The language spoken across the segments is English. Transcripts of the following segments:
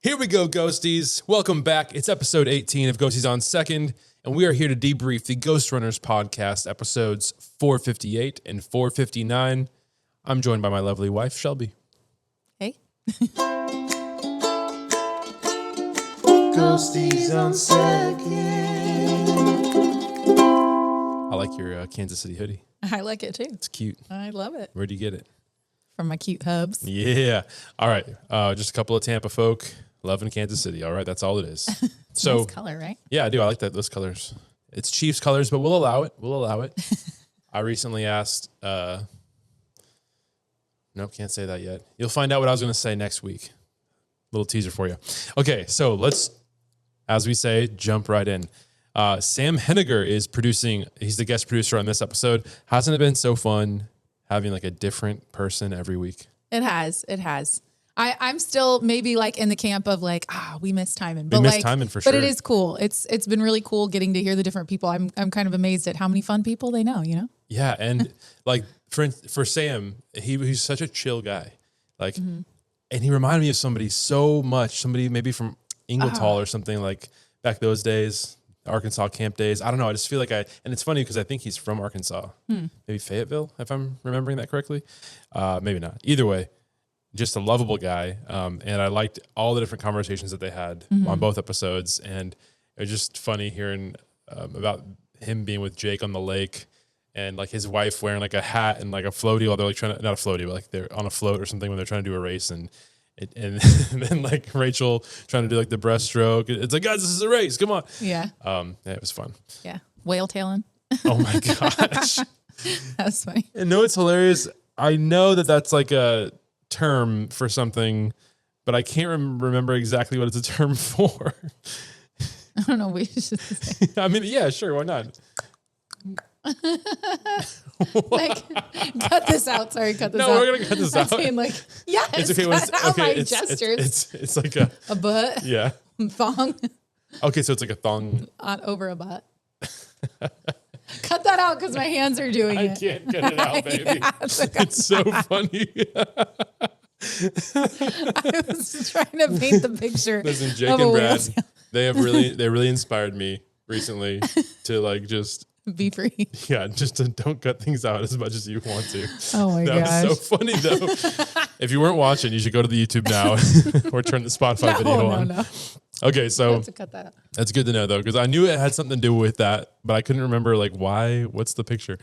Here we go, Ghosties. Welcome back. It's episode 18 of Ghosties on Second, and we are here to debrief the Ghost Runners podcast, episodes 458 and 459. I'm joined by my lovely wife, Shelby. Hey. Ghosties on Second. I like your Kansas City hoodie. I like it too. It's cute. I love it. Where'd you get it? From my cute hubs. Yeah. All right. Just a couple of Tampa folk loving Kansas City. All right. That's all it is. So, Nice color, right? yeah, I do. I like those colors. It's Chiefs colors, but we'll allow it. I recently asked, nope, can't say that yet. You'll find out what I was going to say next week. Little teaser for you. Okay. So let's, as we say, jump right in. Sam Henniger is producing. He's the guest producer on this episode. Hasn't it been so fun having like a different person every week? It has. I'm still maybe like in the camp of like, we miss Timon. We miss Timon for sure. But it is cool. It's been really cool getting to hear the different people. I'm kind of amazed at how many fun people they know, you know? Yeah. And like for Sam, he's such a chill guy. Like, and he reminded me of somebody so much, somebody maybe from Ingletal or something, like back those days, Arkansas camp days. I don't know. I just feel like and it's funny because I think he's from Arkansas, maybe Fayetteville, if I'm remembering that correctly. Maybe not. Either way, just a lovable guy. And I liked all the different conversations that they had on both episodes. And it was just funny hearing about him being with Jake on the lake and like his wife wearing like a hat and like a floaty while they're like trying to, not a floaty, but like they're on a float or something when they're trying to do a race. And then like Rachel trying to do like the breaststroke. It's like, guys, this is a race. Come on. Yeah. It was fun. Yeah. Whale tailing. Oh my gosh. That's funny. And no, it's hilarious. I know that that's like a term for something, but I can't remember exactly what it's a term for. I don't know. We should say. I mean, yeah, sure. Why not? Like, cut this out. Sorry, cut this out. No, we're gonna cut this out. I'm saying like, yes, It's okay. When cut out my gestures. gestures. It's like a butt, yeah. thong Okay, so it's like a thong over a butt. Cut that out because my hands are doing I it. can't get it out, baby. Yeah, It's so funny. I was trying to paint the picture. Listen, Jake of and a Brad, whale they really inspired me recently to like just be free. yeah, just to don't cut things out as much as you want to. Oh my gosh. That was so funny though. If you weren't watching, you should go to the YouTube now or turn the Spotify video on. No. Okay, so To cut that out. that's good to know though, because I knew it had something to do with that, but I couldn't remember like why. What's the picture?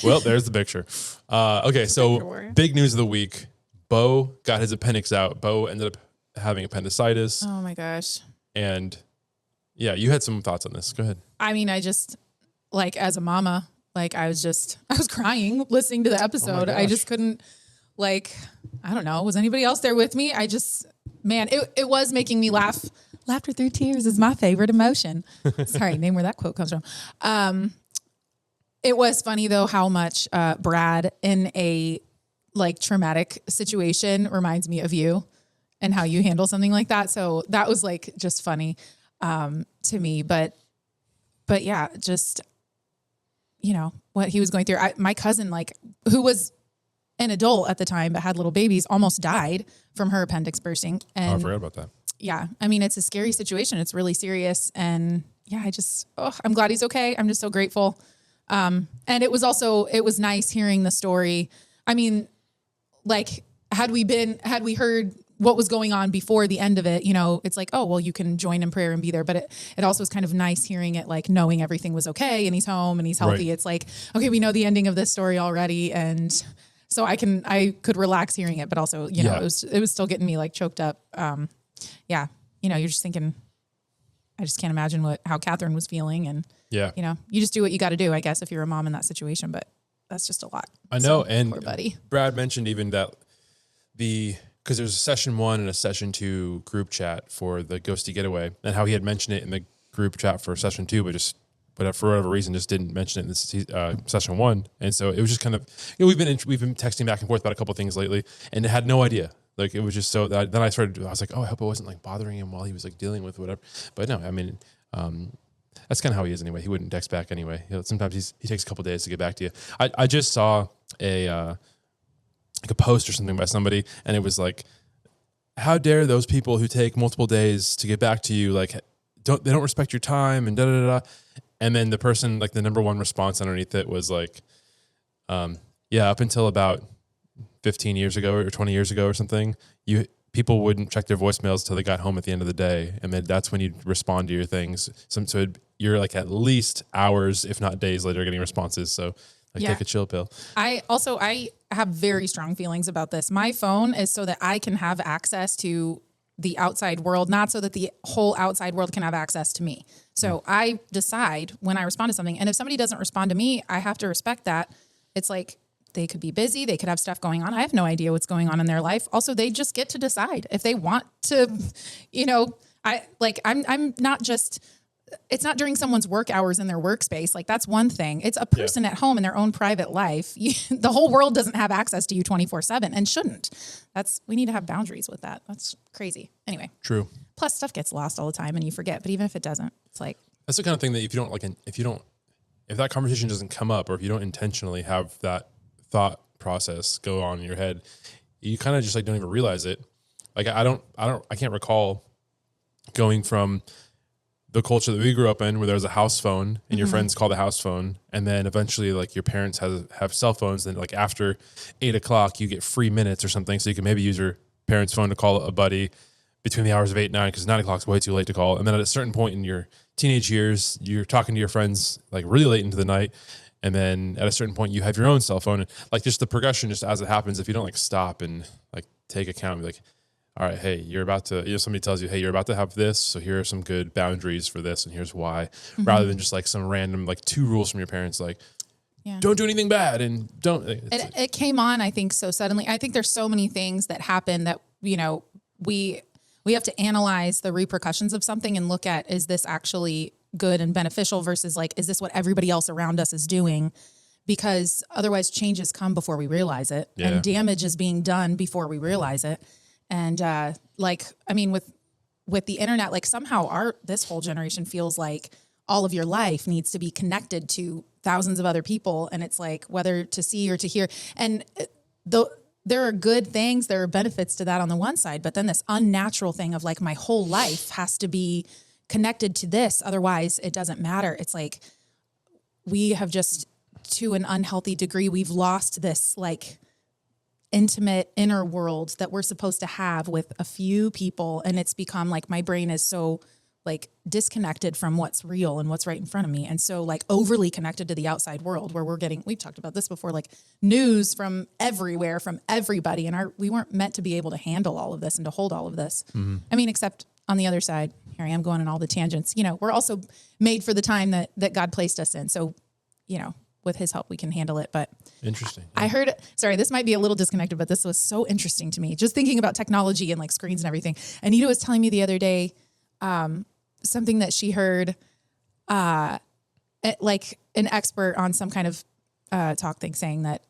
Well, there's the picture. Okay, so big news of the week. Bo got his appendix out. Bo ended up having appendicitis. Oh my gosh. And yeah, you had some thoughts on this. Go ahead. I mean, I just like as a mama, like I was crying listening to the episode. I just couldn't I don't know. Was anybody else there with me? It was making me laugh. Laughter through tears is my favorite emotion. Sorry, name where that quote comes from. It was funny though how much Brad in a like traumatic situation reminds me of you and how you handle something like that. So that was like just funny to me. But yeah, just you know what he was going through. My cousin, like who was an adult at the time but had little babies, almost died from her appendix bursting. And I forgot about that. yeah, I mean, it's a scary situation. It's really serious. And yeah, I'm glad he's okay. I'm just so grateful. And it was nice hearing the story. I mean, like, had we heard what was going on before the end of it, you know, it's like, oh, well, you can join in prayer and be there. But it also was kind of nice hearing it, like knowing everything was okay and he's home and he's healthy. Right. It's like, okay, we know the ending of this story already. And so I could relax hearing it, but also, you know, it was still getting me like choked up. Yeah, you know, you're just thinking, I just can't imagine how Catherine was feeling. And, you know, you just do what you got to do, I guess, if you're a mom in that situation, but that's just a lot. I know. So, and poor buddy. Brad mentioned even that because there's a session 1 and a session 2 group chat for the Ghosty Getaway and how he had mentioned it in the group chat for session 2, but for whatever reason, just didn't mention it in this session 1. And so it was just kind of, you know, we've been texting back and forth about a couple of things lately and had no idea. Like it was just so that then I was like, oh, I hope it wasn't like bothering him while he was like dealing with whatever. But no, I mean, that's kind of how he is anyway. He wouldn't text back anyway. You know, sometimes he takes a couple of days to get back to you. I just saw like a post or something by somebody, and it was like how dare those people who take multiple days to get back to you, like, they don't respect your time and da da da. And then the person, like, the number one response underneath it was like, yeah, up until about 15 years ago or 20 years ago or something, people wouldn't check their voicemails till they got home at the end of the day, and then that's when you'd respond to your things. So you're like at least hours, if not days later, getting responses. So take a chill pill. I have very strong feelings about this. My phone is so that I can have access to the outside world, not so that the whole outside world can have access to me. So I decide when I respond to something, and if somebody doesn't respond to me, I have to respect that. It's like, they could be busy. They could have stuff going on. I have no idea what's going on in their life. Also, they just get to decide if they want to, I'm not just, it's not during someone's work hours in their workspace. Like, that's one thing. It's a person at home in their own private life. The whole world doesn't have access to you 24/7 and shouldn't. We need to have boundaries with that. That's crazy. Anyway. True. Plus, stuff gets lost all the time and you forget. But even if it doesn't, it's like, that's the kind of thing that if that conversation doesn't come up, or if you don't intentionally have that thought process go on in your head, you kind of just like don't even realize it. Like, I can't recall going from the culture that we grew up in, where there was a house phone and your friends call the house phone, and then eventually like your parents have cell phones, and like after 8 o'clock you get free minutes or something, so you can maybe use your parents' phone to call a buddy between the hours of 8 and 9, because 9 o'clock is way too late to call. And then at a certain point in your teenage years, you're talking to your friends like really late into the night. And then at a certain point, you have your own cell phone. And like, just the progression, just as it happens, if you don't like stop and like take account, and be like, all right, hey, you're about to, somebody tells you, hey, you're about to have this, so here are some good boundaries for this, and here's why, rather than just like some random, like 2 rules from your parents, like, don't do anything bad and don't. It came on, I think, so suddenly. I think there's so many things that happen that, we have to analyze the repercussions of something and look at, is this actually good and beneficial versus like, is this what everybody else around us is doing? Because otherwise changes come before we realize it, and damage is being done before we realize it. And with the internet, like somehow this whole generation feels like all of your life needs to be connected to thousands of other people. And it's like, whether to see or to hear, and there are good things, there are benefits to that on the one side, but then this unnatural thing of like, my whole life has to be connected to this, otherwise it doesn't matter. It's like, we have just, to an unhealthy degree, we've lost this like intimate inner world that we're supposed to have with a few people. And it's become like, my brain is so like disconnected from what's real and what's right in front of me. And so like overly connected to the outside world, where we've talked about this before, like news from everywhere, from everybody. And we weren't meant to be able to handle all of this and to hold all of this. Mm-hmm. I mean, except on the other side, here I am going on all the tangents. We're also made for the time that God placed us in. So, with his help, we can handle it. But interesting. I heard, sorry, this might be a little disconnected, but this was so interesting to me. Just thinking about technology and like screens and everything. Anita was telling me the other day, something that she heard, like an expert on some kind of talk thing, saying that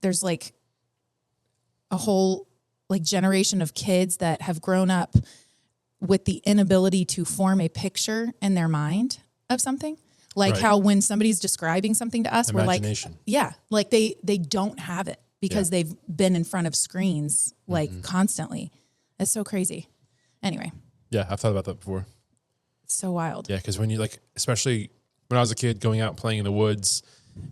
there's like a whole like generation of kids that have grown up with the inability to form a picture in their mind of something. Like how when somebody's describing something to us, we're like, like they don't have it because they've been in front of screens like constantly. It's so crazy. Anyway. Yeah, I've thought about that before. It's so wild. Yeah, because when you like, especially when I was a kid going out playing in the woods,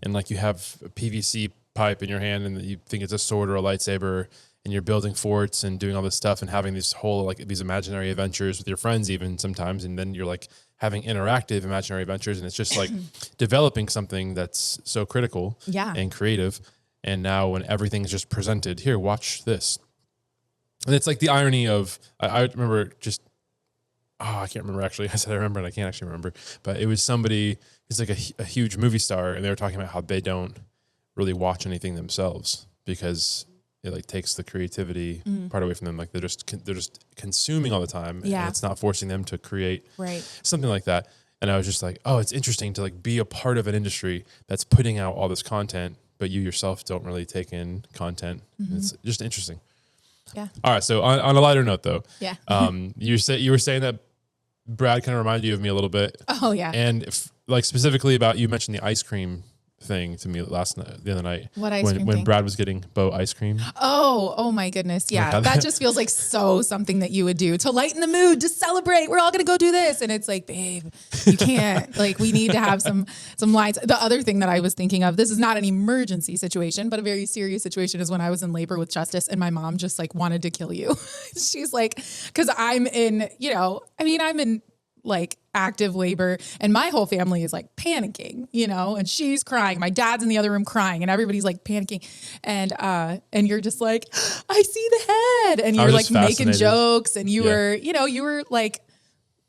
and like you have a PVC pipe in your hand and you think it's a sword or a lightsaber, and you're building forts and doing all this stuff and having this whole like these imaginary adventures with your friends even sometimes, and then you're like having interactive imaginary adventures, and it's just like developing something that's so critical and creative. And now when everything's just presented, here, watch this. And it's like the irony of, I remember just, I can't remember actually. I said I remember and I can't actually remember, but it was somebody who's like a huge movie star, and they were talking about how they don't really watch anything themselves because it like takes the creativity part away from them. Like they're just consuming all the time, and it's not forcing them to create something like that. And I was just like, oh, it's interesting to like be a part of an industry that's putting out all this content, but you yourself don't really take in content. It's just interesting. Yeah. All right. So on a lighter note though, you were saying that Brad kind of reminded you of me a little bit. Oh yeah. And like specifically about, you mentioned the ice cream thing to me the other night. What ice when, cream When thing? Brad was getting Bo ice cream. Oh my goodness. Yeah. Like, That just feels like so something that you would do to lighten the mood, to celebrate. We're all going to go do this. And it's like, babe, you can't. Like, we need to have some lines. The other thing that I was thinking of, this is not an emergency situation, but a very serious situation, is when I was in labor with Justice and my mom just like wanted to kill you. She's like, cause I'm in, I'm in like active labor and my whole family is like panicking, and she's crying. My dad's in the other room crying and everybody's like panicking. And you're just like, I see the head. And you're like making jokes and you were like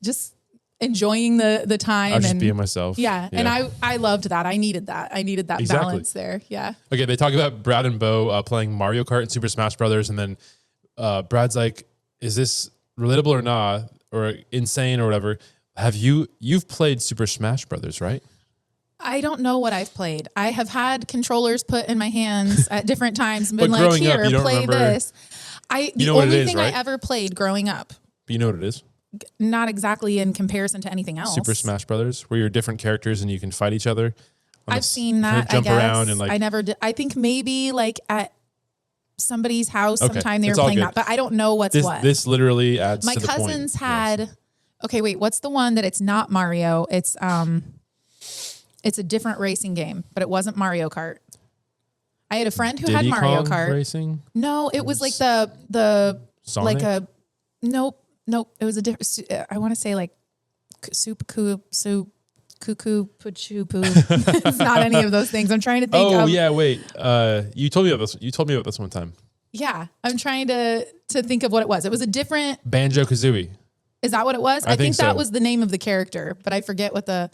just enjoying the time. I was just and being myself. Yeah. And I loved that. I needed that Exactly. balance there. Yeah. Okay. They talk about Brad and Bo playing Mario Kart and Super Smash Brothers. And then Brad's like, is this relatable or not, or insane or whatever? You've played Super Smash Brothers, right? I don't know what I've played. I have had controllers put in my hands at different times and been But like, growing up, here, you don't play remember- this. The only thing I ever played growing up, But you know what it is? not exactly in comparison to anything else. Super Smash Brothers, where you're different characters and you can fight each other. I've seen that. Jump I guess. around and like. I never did. I think maybe like at somebody's house Okay, sometime they it's were all playing good. that, but I don't know what's what. This literally adds My to the point. cousins Yes. had. Okay, wait. What's the one that it's not Mario? It's a different racing game, but it wasn't Mario Kart. I had a friend who had Diddy Mario Kong Kart. Racing? No, it was like the Sonic? like a nope. It was a different. I want to say like cuckoo pachu. It's not any of those things. I'm trying to think. Oh of, yeah, wait. You told me about this. You told me about this one time. yeah. I'm trying to think of what it was. It was a different. Banjo Kazooie. Is that what it was? I think so. that was the name of the character, but I forget what the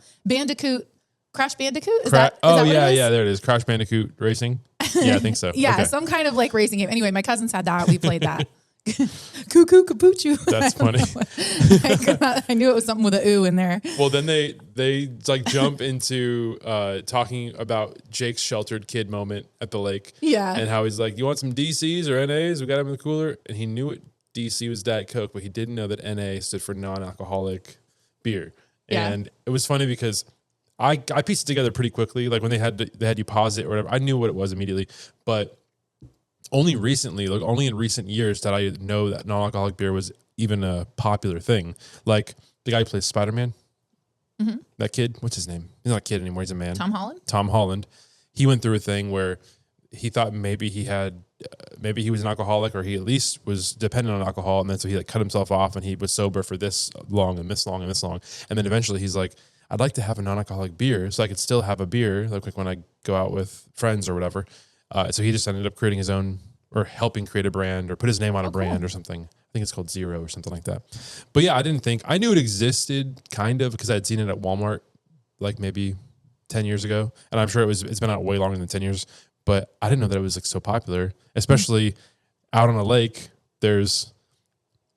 Crash Bandicoot. Is yeah, what it is? there it is. Crash Bandicoot Racing. Yeah, I think so. Yeah, Okay. some kind of like racing game. Anyway, my cousins had that. We played that. Cuckoo Capuchu. That's funny. I knew it was something with a ooh in there. Well, then they like jump into talking about Jake's sheltered kid moment at the lake. Yeah. And how he's like, you want some DCs or NAs? We got them in the cooler. And he knew it. DC was Diet Coke, but he didn't know that NA stood for non-alcoholic beer. Yeah. And it was funny because I pieced it together pretty quickly. Like when they had you pause it or whatever, I knew what it was immediately. But only recently, like only in recent years, did I know that non-alcoholic beer was even a popular thing. Like the guy who plays Spider-Man, that kid, what's his name? He's not a kid anymore. He's a man. Tom Holland? Tom Holland. He went through a thing where he thought maybe he was an alcoholic, or he at least was dependent on alcohol. And then so he like cut himself off and he was sober for this long and this long and this long. And then eventually he's like, I'd like to have a non-alcoholic beer so I could still have a beer, like when I go out with friends or whatever. So he just ended up creating his own, or helping create a brand, or put his name on a brand or something. I think it's called Zero or something like that. But yeah, I knew it existed kind of because I had seen it at Walmart like maybe 10 years ago. And I'm sure it's been out way longer than 10 years, but I didn't know that it was like so popular, especially out on a lake. There's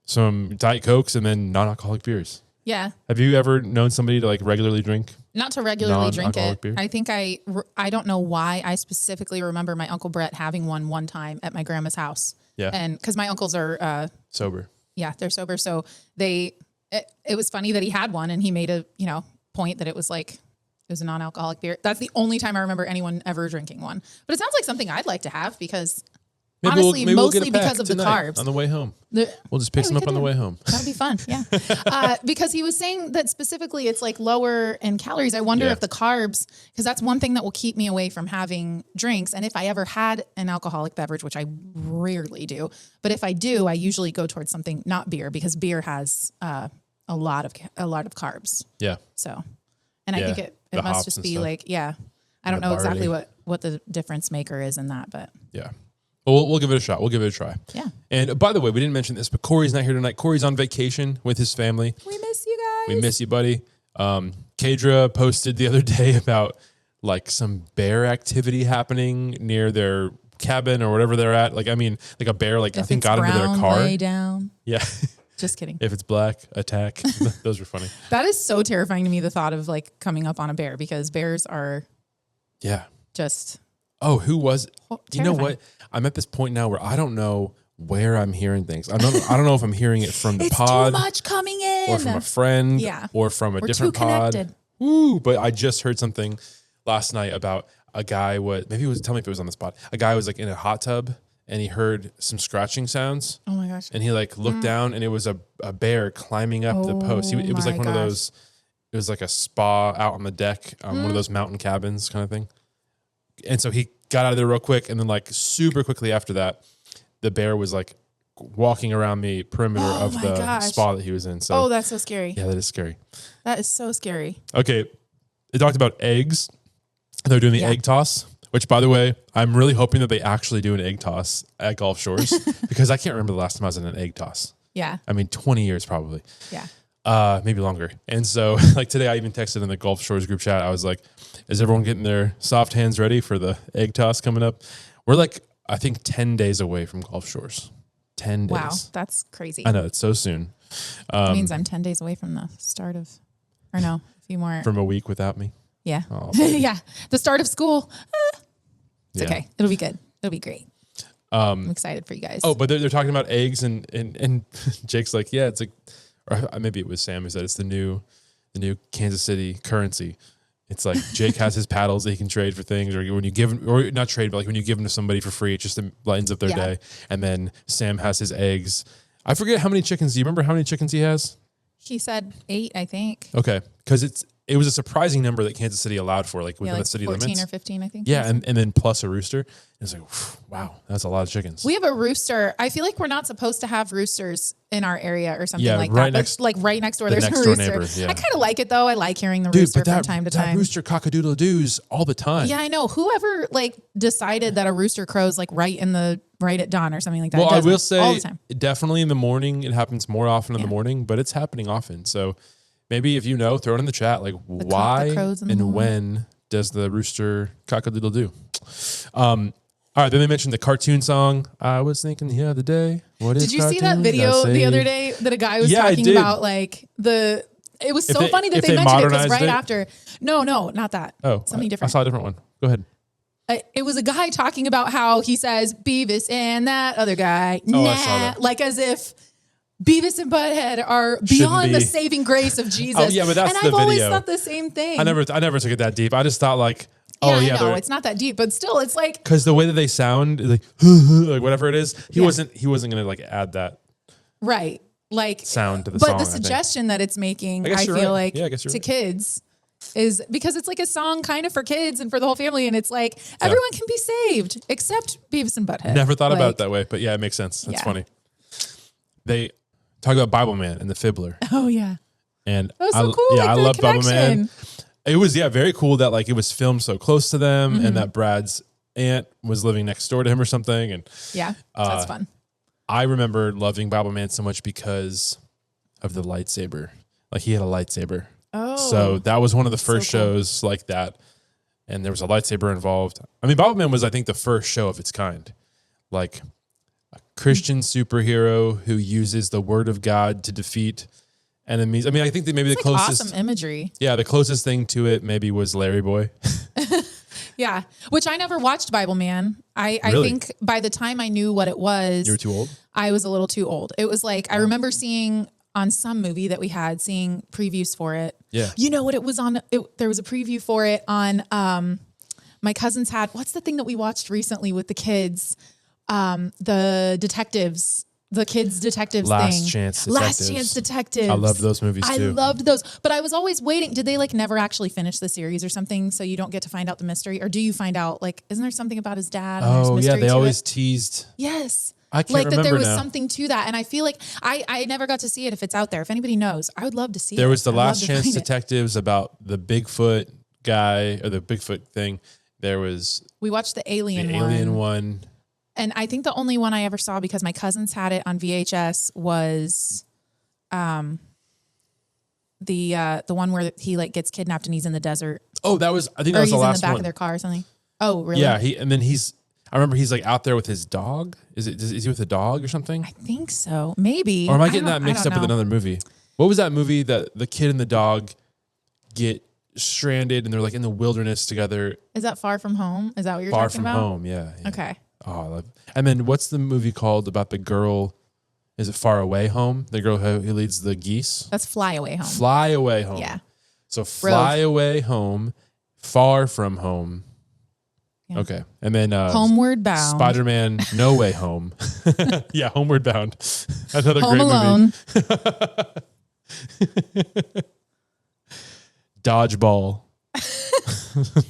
some Diet Cokes and then non-alcoholic beers. Yeah. Have you ever known somebody to like regularly drink? Not to regularly drink Non-alcoholic it. beer? I think I don't know why I specifically remember my Uncle Brett having one time at my grandma's house. Yeah. And because my uncles are, Sober. yeah, they're sober. So it was funny that he had one and he made a, point that it was a non-alcoholic beer. That's the only time I remember anyone ever drinking one. But it sounds like something I'd like to have because honestly, we'll mostly get a pack because of the tonight carbs. on the way home. The- We'll just pick Yeah, some we up could on the do. way home. That'd be fun. Yeah. Because he was saying that specifically it's like lower in calories. I wonder Yeah. if the carbs, because that's one thing that will keep me away from having drinks. And if I ever had an alcoholic beverage, which I rarely do, but if I do, I usually go towards something, not beer, because beer has a lot of carbs. Yeah. So, and I Yeah, think the it must hops just and be stuff. like, yeah, I don't the know exactly barley. what the difference maker is in that, but Yeah. Well, we'll give it a shot. We'll give it a try. yeah. And by the way, we didn't mention this, but Corey's not here tonight. Corey's on vacation with his family. We miss you guys. We miss you, buddy. Kadra posted the other day about like some bear activity happening near their cabin or whatever they're at. Like, I mean, like a bear, like I If think it's got into their brown, car. lay down. Yeah. Just kidding. If it's black, attack. Those were funny. That is so terrifying to me, the thought of like coming up on a bear, because bears are Yeah. just Oh, who was? You know terrifying. what? I'm at this point now where I don't know where I'm hearing things. I don't know if I'm hearing it from the It's pod too much coming in. or from a friend Yeah. or from a We're different too pod. connected. Woo, but I just heard something last night about a guy was, maybe it was, tell me if it was on the spot. A guy was like in a hot tub and he heard some scratching sounds. Oh my gosh. And he like looked down and it was a bear climbing up the post. It was like one of those, it was like a spa out on the deck, one of those mountain cabins kind of thing. And so he got out of there real quick. And then like super quickly after that, the bear was like walking around the perimeter of the spa that he was in. So, that's so scary. Yeah, that is scary. That is so scary. Okay. They talked about eggs. They're doing the egg toss, which by the way, I'm really hoping that they actually do an egg toss at Gulf Shores because I can't remember the last time I was in an egg toss. Yeah. I mean, 20 years probably. Yeah. Maybe longer. And so like today I even texted in the Gulf Shores group chat. I was like, is everyone getting their soft hands ready for the egg toss coming up? We're like, I think 10 days away from Gulf Shores. 10 days. Wow. That's crazy. I know. It's so soon. That means I'm 10 days away from the start of, or no, a few more. From a week without me. Yeah. Oh, yeah. The start of school. It's Yeah. okay. It'll be good. It'll be great. I'm excited for you guys. Oh, but they're talking about eggs and Jake's like, yeah, it's like, or maybe it was Sam who said it's the new Kansas City currency. It's like Jake has his paddles that he can trade for things, or when you give him, or not trade, but like when you give them to somebody for free, it just lightens up their day. And then Sam has his eggs. I forget how many chickens. Do you remember how many chickens he has? He said 8, I think. Okay, because it was a surprising number that Kansas City allowed for, like within like the city 14 limits. or 15, I think. Yeah, and then plus a rooster. It's like, wow, that's a lot of chickens. We have a rooster. I feel like we're not supposed to have roosters in our area or something like right that. next, But like right next door, the there's next a door rooster. neighbor, yeah. I kind of like it though. I like hearing the Dude, rooster but that, from time to that time. rooster cock-a-doodle doos all the time. Yeah, I know. Whoever like decided that a rooster crows like right at dawn or something like that. Well, I will all say the time. definitely in the morning. It happens more often in the morning, but it's happening often. So maybe if you know, throw it in the chat. Like why and when does the rooster cock-a-doodle do? All right, then they mentioned the cartoon song. I was thinking the other day. Did you see that video the other day that a guy was talking about like it was so funny that they mentioned it because right after. No, not that. Oh, something different. I saw a different one. Go ahead. It was a guy talking about how he says Beavis and that other guy. Oh, I saw that. Like as if Beavis and Butthead are beyond the saving grace of Jesus. Oh, yeah, but that's and the I've always video. thought the same thing. I never took it that deep. I just thought like, I know it's not that deep, but still, it's like because the way that they sound, like like whatever it is, he wasn't gonna like add that right like sound to the song. But the suggestion that it's making, I feel like to right. kids is because it's like a song kind of for kids and for the whole family, and it's like everyone can be saved except Beavis and Butthead. Never thought about it that way, but yeah, it makes sense. That's funny. They talk about Bible Man and the Fiddler. Oh yeah, and that was so cool. Yeah, like I love connection. Bible Man. It was very cool that like it was filmed so close to them, and that Brad's aunt was living next door to him or something. And that's fun. I remember loving Bible Man so much because of the lightsaber. Like he had a lightsaber. Oh, so that was one of the first so cool. shows like that, and there was a lightsaber involved. I mean, Bible Man was I think the first show of its kind, like a Christian superhero who uses the Word of God to defeat enemies. I mean, I think that maybe it's the closest awesome imagery. Yeah, the closest thing to it maybe was Larry Boy. Yeah, which I never watched Bible Man. I think by the time I knew what it was, You were too old? I was a little too old. It was like I remember seeing on some movie that we had, seeing previews for it. Yeah. You know what it was on? There was a preview for it on my cousins had, what's the thing that we watched recently with the kids? The detectives. The kids' detectives Last thing. Chance Detectives. Last Chance Detectives. I love those movies too. I loved those. But I was always waiting. Did they like never actually finish the series or something so you don't get to find out the mystery? Or do you find out, like, isn't there something about his dad? And there's mystery they to always it? teased. Yes. I can't like remember that there was now. something to that. And I feel like I never got to see it if it's out there. If anybody knows, I would love to see it. There was the I'd love Last to Chance find it. Detectives about the Bigfoot guy or the Bigfoot thing. There was We watched the Alien one. And I think the only one I ever saw because my cousins had it on VHS was the one where he like gets kidnapped and he's in the desert. Oh, that was I think that Or was he's the last in the back one. of their car or something. Oh, really? Yeah, I remember he's like out there with his dog. Is he with a dog or something? I think so. Maybe. Or am I getting that don't mixed up with know. another movie? What was that movie that the kid and the dog get stranded and they're like in the wilderness together? Is that Far From Home? Is that what you're Far talking From about? Home, yeah. Okay. Oh, I love it. And then what's the movie called about the girl? Is it Far Away Home? The girl who leads the geese? That's Fly Away Home. Fly Away Home. Yeah. So Fly Away Home, Far From Home. Yeah. Okay. And then Homeward Bound. Spider-Man No Way Home. Yeah, Homeward Bound. Another Home great Alone. movie. Dodgeball.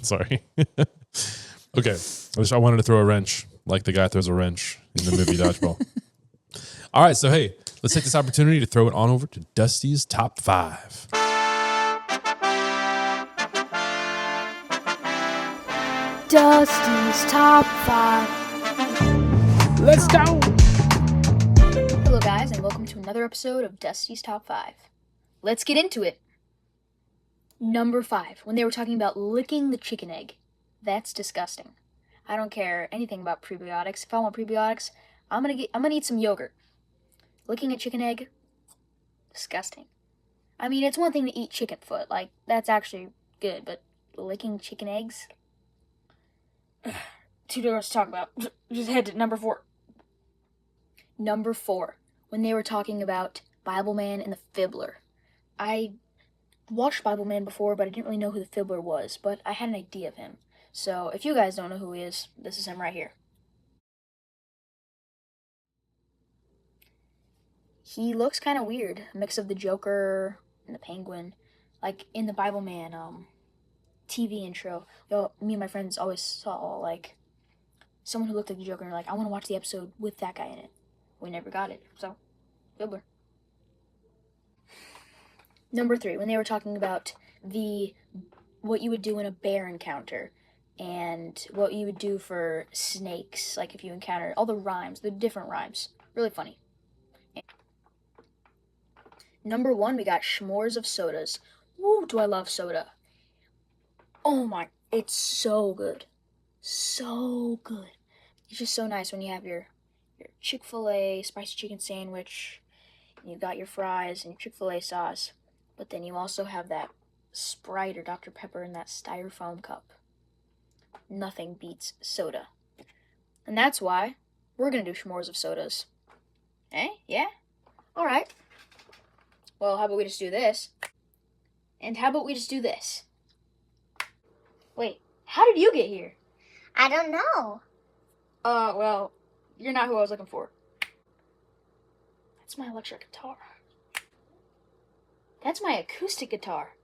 Sorry. Okay. I wanted to throw a wrench like the guy throws a wrench in the movie Dodgeball. All right. So, hey, let's take this opportunity to throw it on over to Dusty's Top 5. Dusty's Top 5. Let's go. Hello, guys, and welcome to another episode of Dusty's Top 5. Let's get into it. Number 5, when they were talking about licking the chicken egg. That's disgusting. I don't care anything about prebiotics. If I want prebiotics, I'm gonna eat some yogurt. Licking a chicken egg, disgusting. I mean, it's one thing to eat chicken foot, like that's actually good, but licking chicken eggs, too much to talk about. Just head to number 4. Number 4, when they were talking about Bible Man and the Fibbler. I watched Bible Man before, but I didn't really know who the Fibbler was, but I had an idea of him. So if you guys don't know who he is, this is him right here. He looks kind of weird, a mix of the Joker and the Penguin, like in the Bible Man TV intro. Me and my friends always saw like someone who looked like the Joker and were like, I want to watch the episode with that guy in it. We never got it, so Fibbler. Number 3, when they were talking about what you would do in a bear encounter and what you would do for snakes, like if you encounter all the rhymes, the different rhymes. Really funny. Number 1, we got s'mores of sodas. Woo, do I love soda. Oh my, it's so good. So good. It's just so nice when you have your Chick-fil-A spicy chicken sandwich, and you got your fries and your Chick-fil-A sauce, but then you also have that Sprite or Dr. Pepper in that styrofoam cup. Nothing beats soda. And that's why we're going to do s'mores of sodas. Eh? Yeah? Alright. Well, how about we just do this? And how about we just do this? Wait, how did you get here? I don't know. Well, you're not who I was looking for. That's my electric guitar. That's my acoustic guitar.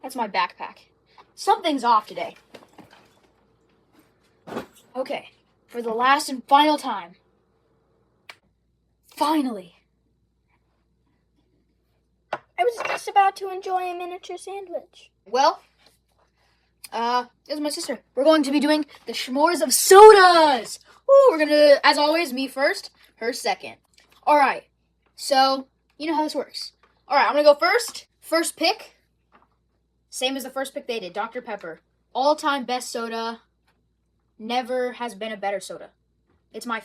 That's my backpack. Something's off today. Okay, for the last and final time. Finally. I was just about to enjoy a miniature sandwich. Well, this is my sister. We're going to be doing the s'mores of sodas. Woo, we're going to, as always, me first, her second. All right, so you know how this works. All right, I'm going to go first. First pick, same as the first pick they did, Dr. Pepper. All-time best soda. Never has been a better soda. It's my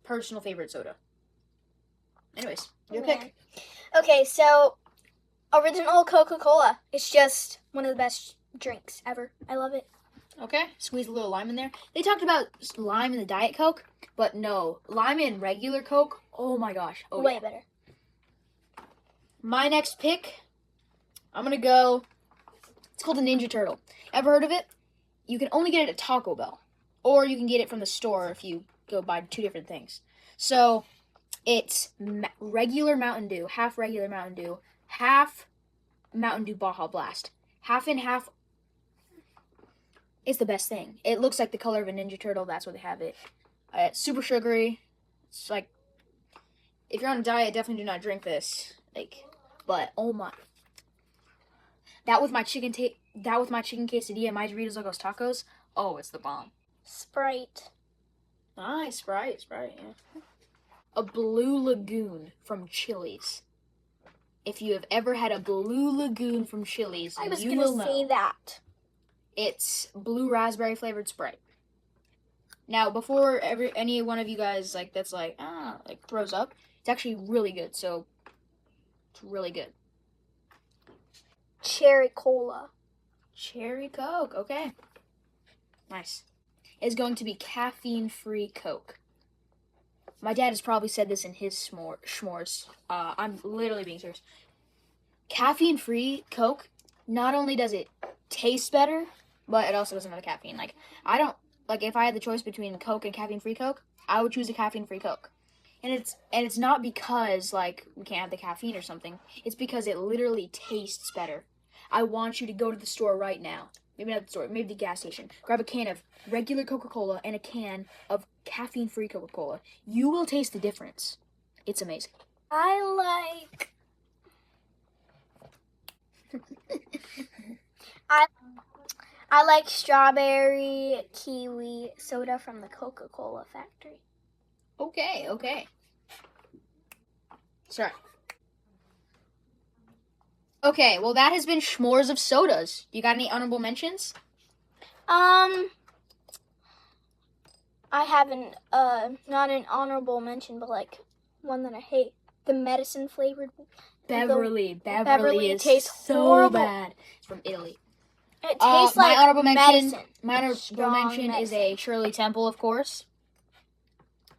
personal favorite soda. Anyways, your pick. Okay, so original Coca-Cola. It's just one of the best drinks ever. I love it. Okay, squeeze a little lime in there. They talked about lime in the Diet Coke, but no, lime in regular Coke. Oh my gosh. Oh, Way yeah. better. My next pick, I'm gonna go. It's called a Ninja Turtle. Ever heard of it? You can only get it at Taco Bell, or you can get it from the store if you go buy 2 different things. So it's regular Mountain Dew, half regular Mountain Dew, half Mountain Dew Baja Blast, half and half. It's the best thing. It looks like the color of a Ninja Turtle. That's what they have it. It's super sugary. It's like, if you're on a diet, definitely do not drink this. But oh my. That with my chicken quesadilla, my Doritos Locos Tacos. Oh, it's the bomb. Sprite. Nice, Sprite, yeah. A Blue Lagoon from Chili's. If you have ever had a Blue Lagoon from Chili's, I was you gonna will say know. that. It's blue raspberry flavored Sprite. Now, before any one of you guys throws up, it's actually really good. So it's really good. Cherry Cola. Cherry Coke, okay. Nice. It's going to be caffeine-free Coke. My dad has probably said this in his s'mores. I'm literally being serious. Caffeine-free Coke, not only does it taste better, but it also doesn't have the caffeine. Like, I don't like if I had the choice between Coke and caffeine-free Coke, I would choose a caffeine-free Coke. And it's not because like we can't have the caffeine or something. It's because it literally tastes better. I want you to go to the store right now. Maybe not the store, maybe the gas station. Grab a can of regular Coca-Cola and a can of caffeine-free Coca-Cola. You will taste the difference. It's amazing. I like strawberry kiwi soda from the Coca-Cola factory. Okay. Sorry. Okay, well that has been Schmores of Sodas. You got any honorable mentions? I have not an honorable mention, but like one that I hate. The medicine flavored Beverly is tastes so horrible. bad. It's from Italy. It tastes like my honorable mention. medicine. My honorable Strong mention is medicine. a Shirley Temple, of course.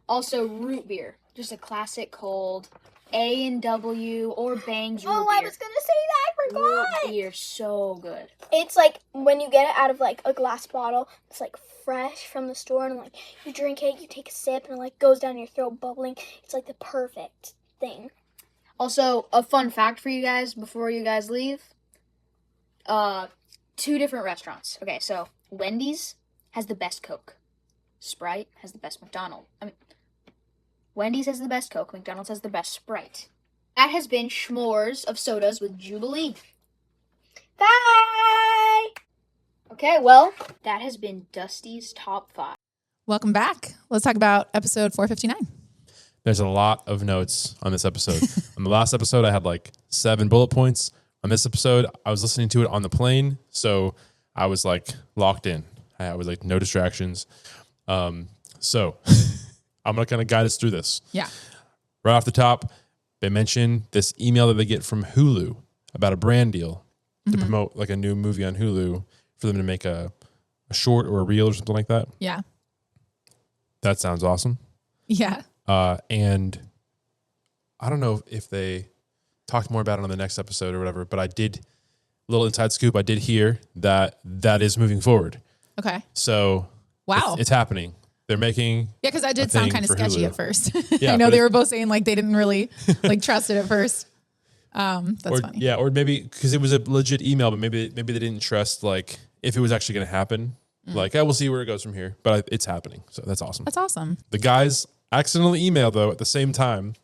Also, root beer, just a classic cold. A&W or Bang's root beer. Oh, I was gonna say that. I Root forgot. beer, so good. It's like when you get it out of like a glass bottle. It's like fresh from the store, and like you drink it, you take a sip, and it like goes down your throat, bubbling. It's like the perfect thing. Also, a fun fact for you guys before you guys leave. 2 different restaurants. Okay, so Wendy's has the best Coke. Sprite has the best Wendy's has the best Coke. McDonald's has the best Sprite. That has been Schmores of Sodas with Jubilee. Bye. Okay, well, that has been Dusty's Top 5. Welcome back. Let's talk about episode 459. There's a lot of notes on this episode. On the last episode, I had like 7 bullet points. On this episode, I was listening to it on the plane, so I was like locked in. I was like no distractions. So I'm going to kind of guide us through this. Yeah. Right off the top, they mention this email that they get from Hulu about a brand deal to promote like a new movie on Hulu for them to make a short or a reel or something like that. Yeah. That sounds awesome. Yeah. And I don't know if they talked more about it on the next episode or whatever, but little inside scoop, I did hear that is moving forward. Okay. So Wow. it's happening. They're making Yeah, because that did a sound thing kind of for sketchy Hulu. at first. Yeah, I know but they were both saying like they didn't really like trust it at first. That's funny. Yeah, or maybe because it was a legit email, but maybe they didn't trust like if it was actually going to happen. Like, we'll see where it goes from here, but it's happening. So that's awesome. That's awesome. The guys accidentally email though at the same time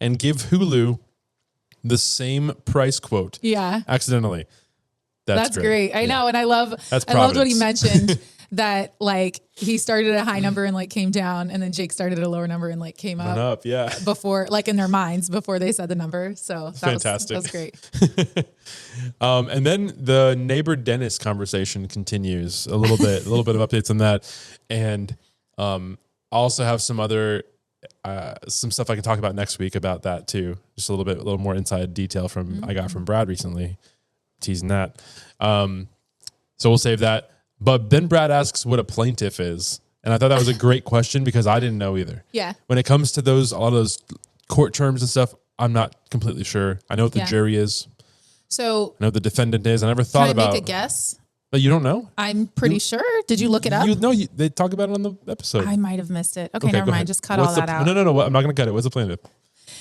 and give Hulu the same price quote. Yeah. Accidentally. That's great. I know. And I loved what he Providence. mentioned that like he started at a high number and like came down, and then Jake started at a lower number and like came Went up up, yeah. before, like in their minds before they said the number. So that Fantastic. Was great. And then the neighbor dentist conversation continues a little bit of updates on that. And I also have some other some stuff I can talk about next week about that too. Just a little more inside detail I got from Brad recently. Teasing that. So we'll save that. But then Brad asks what a plaintiff is. And I thought that was a great question because I didn't know either. Yeah. When it comes to a lot of those court terms and stuff, I'm not completely sure. I know what the jury is. So I know what the defendant is. I never thought can I about make a guess? But you don't know? I'm pretty sure. Did you look it up? They talk about it on the episode. I might have missed it. Okay, go never mind. ahead. Just cut What's all the- that out. No. I'm not going to cut it. What's the plaintiff?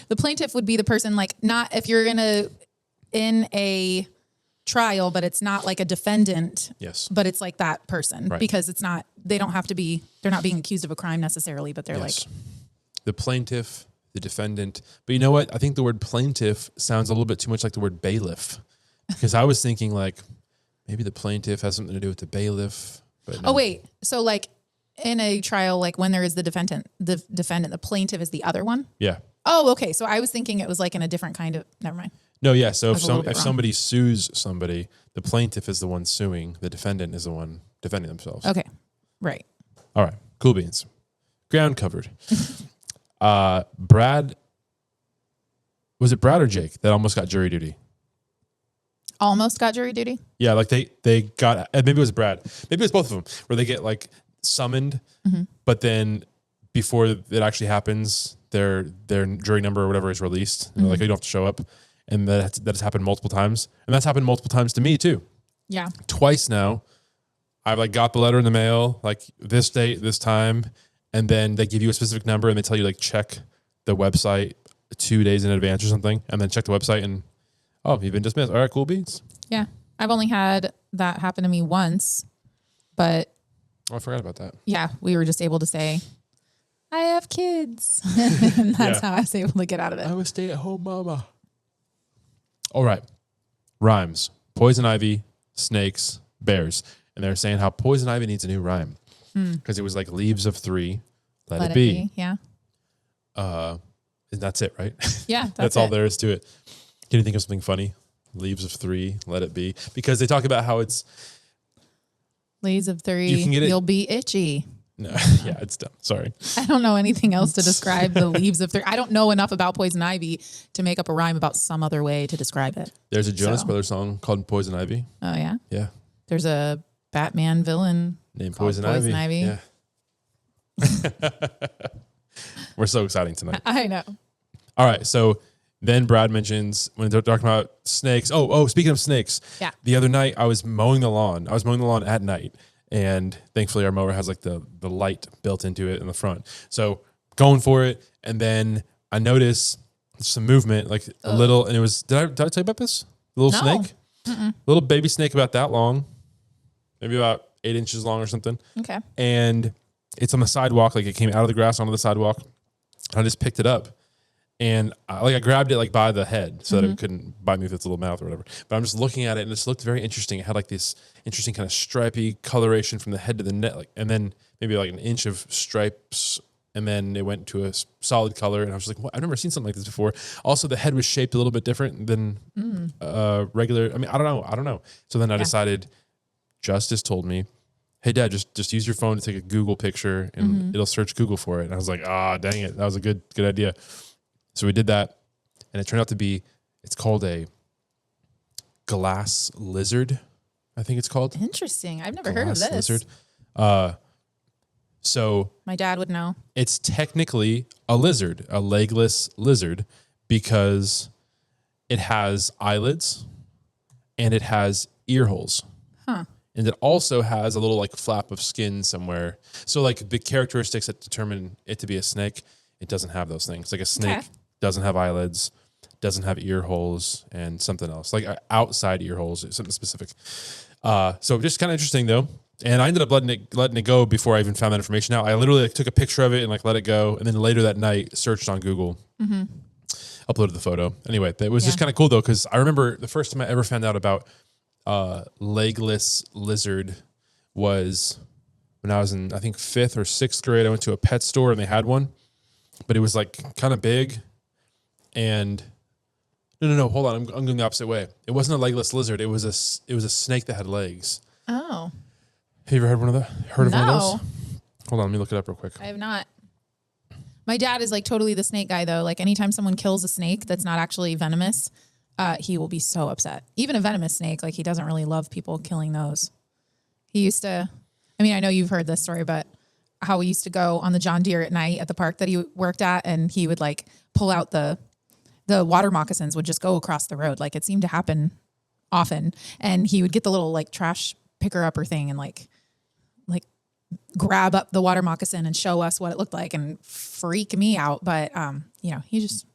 The plaintiff would be the person, like, not if you're in a trial, but it's not like a defendant. Yes. But it's like that person Right. because it's not, they're not being accused of a crime necessarily, but they're Yes. The plaintiff, the defendant. But you know what? I think the word plaintiff sounds a little bit too much like the word bailiff. Because I was thinking like maybe the plaintiff has something to do with the bailiff. But no. Oh, wait. So like in a trial, like when there is the defendant, the plaintiff is the other one. Yeah. Oh, okay. So I was thinking it was like in a different kind of, never mind. No, yeah. So was a little bit if wrong. somebody sues somebody, the plaintiff is the one suing. The defendant is the one defending themselves. Okay. Right. All right. Cool beans. Ground covered. Brad, was it Brad or Jake that almost got jury duty? Almost got jury duty. Yeah, like they got, maybe it was Brad. Maybe it was both of them where they get like summoned, but then before it actually happens, their jury number or whatever is released. And they're like, you don't have to show up. And that has happened multiple times. And that's happened multiple times to me too. Yeah. Twice now, I like got the letter in the mail, like this date, this time, and then they give you a specific number and they tell you like check the website 2 days in advance or something, and then check the website and you've been dismissed. All right, cool beans. Yeah. I've only had that happen to me once, but I forgot about that. yeah, we were just able to say, I have kids. And that's how I was able to get out of it. I'm a stay-at-home mama. All right. Rhymes. Poison ivy, snakes, bears. And they're saying how poison ivy needs a new rhyme. Because it was like leaves of 3, let it be. Yeah. And that's it, right? Yeah. That's all there is to it. Can you think of something funny? Leaves of 3, let it be. Because they talk about how it's... Leaves of 3, You can get it- you'll be itchy. No, yeah, it's dumb. Sorry. I don't know anything else to describe the leaves of 3. I don't know enough about poison ivy to make up a rhyme about some other way to describe it. There's a Jonas Brothers song called Poison Ivy. Oh, yeah? Yeah. There's a Batman villain Named called Poison Ivy. Yeah. We're so exciting tonight. I know. All right. So then Brad mentions when they're talking about snakes. Oh, speaking of snakes. Yeah. The other night I was mowing the lawn. I was mowing the lawn at night. And thankfully our mower has like the light built into it in the front. So going for it. And then I noticed some movement, like a little, and it was, did I tell you about this? A little No. snake? Little baby snake about that long, maybe about 8 inches long or something. Okay. And it's on the sidewalk. Like it came out of the grass onto the sidewalk. I just picked it up. And I grabbed it like by the head so that it couldn't bite me with its little mouth or whatever. But I'm just looking at it and it just looked very interesting. It had like this interesting kind of stripy coloration from the head to the neck, like, and then maybe like an inch of stripes. And then it went to a solid color. And I was like, what? I've never seen something like this before. Also, the head was shaped a little bit different than regular. I mean, I don't know. So then I decided, Justice told me, hey, Dad, just use your phone to take a Google picture and it'll search Google for it. And I was like, dang it. That was a good idea. So we did that, and it turned out to be, it's called a glass lizard, I think it's called. Interesting. I've never heard of Glass this. lizard. So My dad would know. it's technically a lizard, a legless lizard, because it has eyelids and it has ear holes. Huh. And it also has a little like flap of skin somewhere. So like the characteristics that determine it to be a snake, it doesn't have those things. Like a snake doesn't have eyelids, doesn't have ear holes, and something else. Like outside ear holes, something specific. So just kind of interesting though. And I ended up letting it go before I even found that information out. I literally took a picture of it and let it go. And then later that night, searched on Google, uploaded the photo. Anyway, it was just kind of cool though, because I remember the first time I ever found out about legless lizard was when I was in, I think, 5th or 6th grade. I went to a pet store and they had one, but it was like kind of big. And no, hold on. I'm going the opposite way. It wasn't a legless lizard. It was a snake that had legs. Oh. Have you ever heard of one of those? No. Hold on, let me look it up real quick. I have not. My dad is like totally the snake guy though. Like anytime someone kills a snake that's not actually venomous, he will be so upset. Even a venomous snake, like he doesn't really love people killing those. He used to, I mean, I know you've heard this story, but how we used to go on the John Deere at night at the park that he worked at, and he would like pull out the water moccasins would just go across the road. Like it seemed to happen often. And he would get the little like trash picker upper thing and like grab up the water moccasin and show us what it looked like and freak me out. But, he's just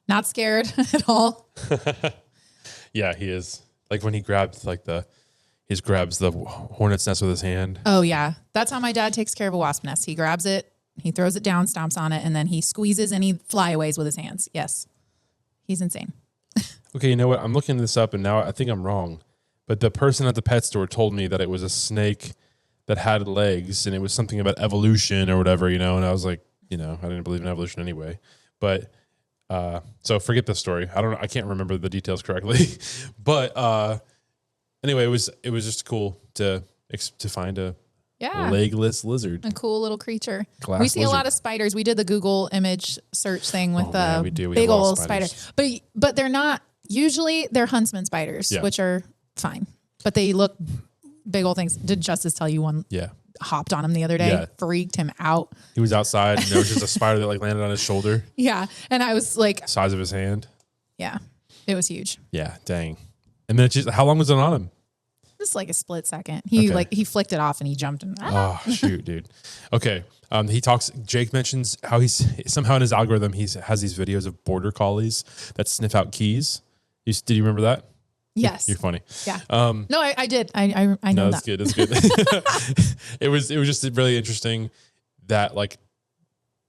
not scared at all. Yeah, he is. Like when he grabs grabs the hornet's nest with his hand. Oh yeah. That's how my dad takes care of a wasp nest. He grabs it, he throws it down, stomps on it, and then he squeezes any flyaways with his hands. Yes. He's insane. Okay, you know what? I'm looking this up and now I think I'm wrong. But the person at the pet store told me that it was a snake that had legs and it was something about evolution or whatever, and I was like, I didn't believe in evolution anyway. But so forget this story. I can't remember the details correctly. But anyway, it was just cool to find a legless lizard. A cool little creature. Glass we see lizard. a lot of spiders. We did the Google image search thing with we do. We big have a lot of old spider. spiders. But they're not, usually they're huntsman spiders, which are fine. But they look big old things. Did Justice tell you one hopped on him the other day? Yeah. Freaked him out. He was outside and there was just a spider that landed on his shoulder. Yeah. And I was like, Size of his hand. yeah, it was huge. Yeah, dang. And then how long was it on him? just like a split second. He Okay. he flicked it off and he jumped and Oh shoot, dude. Okay. Jake mentions how he's somehow in his algorithm has these videos of border collies that sniff out keys. Did you remember that? yes. You're funny. Yeah. No, I did. I know No, that. that's good. That's good. it was just really interesting that like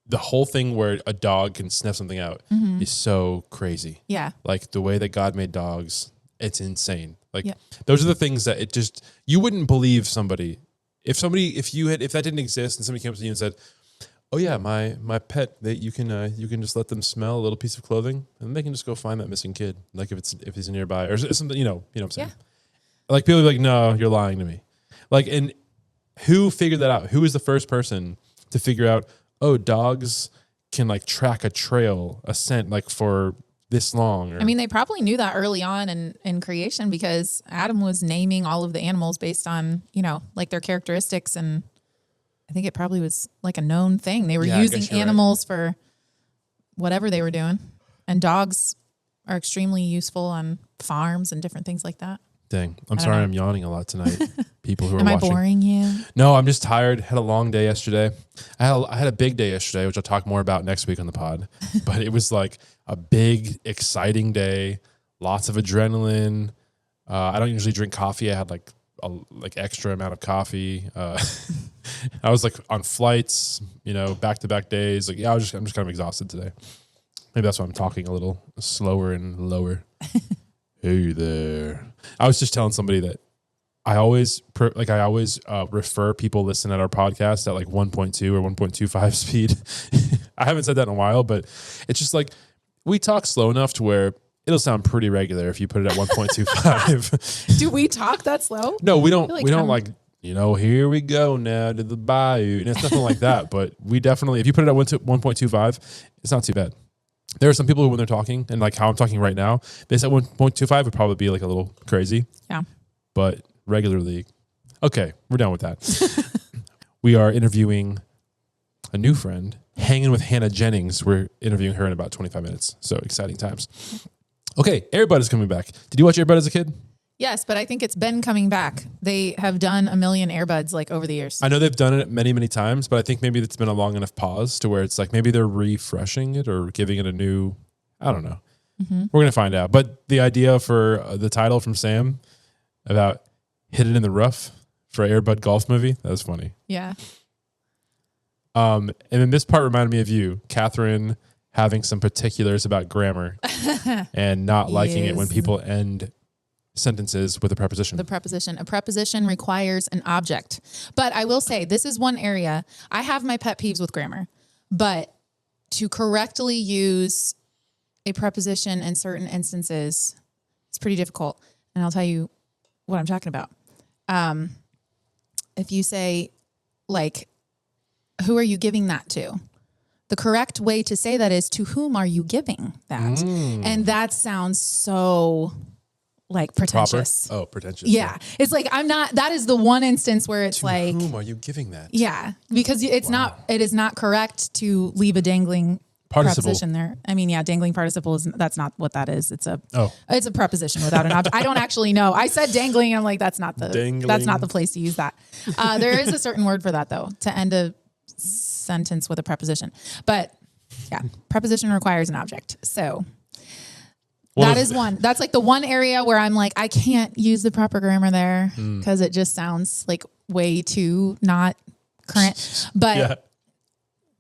the whole thing where a dog can sniff something out is so crazy. Yeah. Like the way that God made dogs, it's insane. Like Yeah. those are the things that it just, you wouldn't believe somebody. If that didn't exist and somebody came up to you and said, oh yeah, my pet, you can just let them smell a little piece of clothing and they can just go find that missing kid. Like if he's nearby or something, you know what I'm saying? Yeah. Like people would be like, no, you're lying to me. Like, and who figured that out? Who was the first person to figure out, oh, dogs can like track a trail, a scent like for this long? Or, I mean, they probably knew that early on in creation because Adam was naming all of the animals based on, like their characteristics. And I think it probably was like a known thing. They were Yeah, I guess using you're animals for whatever they were doing. And dogs are extremely useful on farms and different things like that. dang, I'm sorry I'm yawning a lot tonight. People who are Am I watching. boring you? No, I'm just tired. Had a long day yesterday. I had a big day yesterday, which I'll talk more about next week on the pod. But it was like a big, exciting day. Lots of adrenaline. I don't usually drink coffee. I had like extra amount of coffee. I was like on flights, back to back days. Like, yeah, I'm just kind of exhausted today. Maybe that's why I'm talking a little slower and lower. Hey there. I was just telling somebody that I always refer people listen at our podcast at like 1.2 or 1.25 speed. I haven't said that in a while, but it's just like we talk slow enough to where it'll sound pretty regular if you put it at 1.25. Do we talk that slow? No, we don't. Like We don't like, here we go now to the bayou. And it's nothing like that. But we definitely, if you put it at 1.25, it's not too bad. There are some people who, when they're talking, and like how I'm talking right now, they said 1.25 would probably be like a little crazy. Yeah. But regularly, okay, we're done with that. We are interviewing a new friend, hanging with Hannah Jennings. We're interviewing her in about 25 minutes. So exciting times. Okay, Air Bud is coming back. Did you watch Air Bud as a kid? Yes, but I think it's been coming back. They have done a million Airbuds like over the years. I know they've done it many, many times, but I think maybe it's been a long enough pause to where it's like maybe they're refreshing it or giving it a new, I don't know. Mm-hmm. We're going to find out. But the idea for the title from Sam about Hit It in the Rough for Air Bud golf movie, that was funny. Yeah. And then this part reminded me of you, Catherine, having some particulars about grammar and not liking it when Yes. people end sentences with a preposition. The preposition. A preposition requires an object. But I will say, this is one area. I have my pet peeves with grammar. But to correctly use a preposition in certain instances, it's pretty difficult. And I'll tell you what I'm talking about. If you say, like, who are you giving that to? The correct way to say that is, to whom are you giving that? And that sounds so like pretentious. Proper? Oh, pretentious. Yeah. It's like, that is the one instance where it's To like, whom are you giving that? yeah, because it is not correct to leave a dangling Participle. preposition there. I mean, yeah, dangling participle that's not what that is. It's a preposition without an object. I don't actually know. I said dangling. I'm like, that's not the place to use that. There is a certain word for that though, to end a sentence with a preposition, but yeah, preposition requires an object. So that's like the one area where I'm like, I can't use the proper grammar there because it just sounds like way too not current. But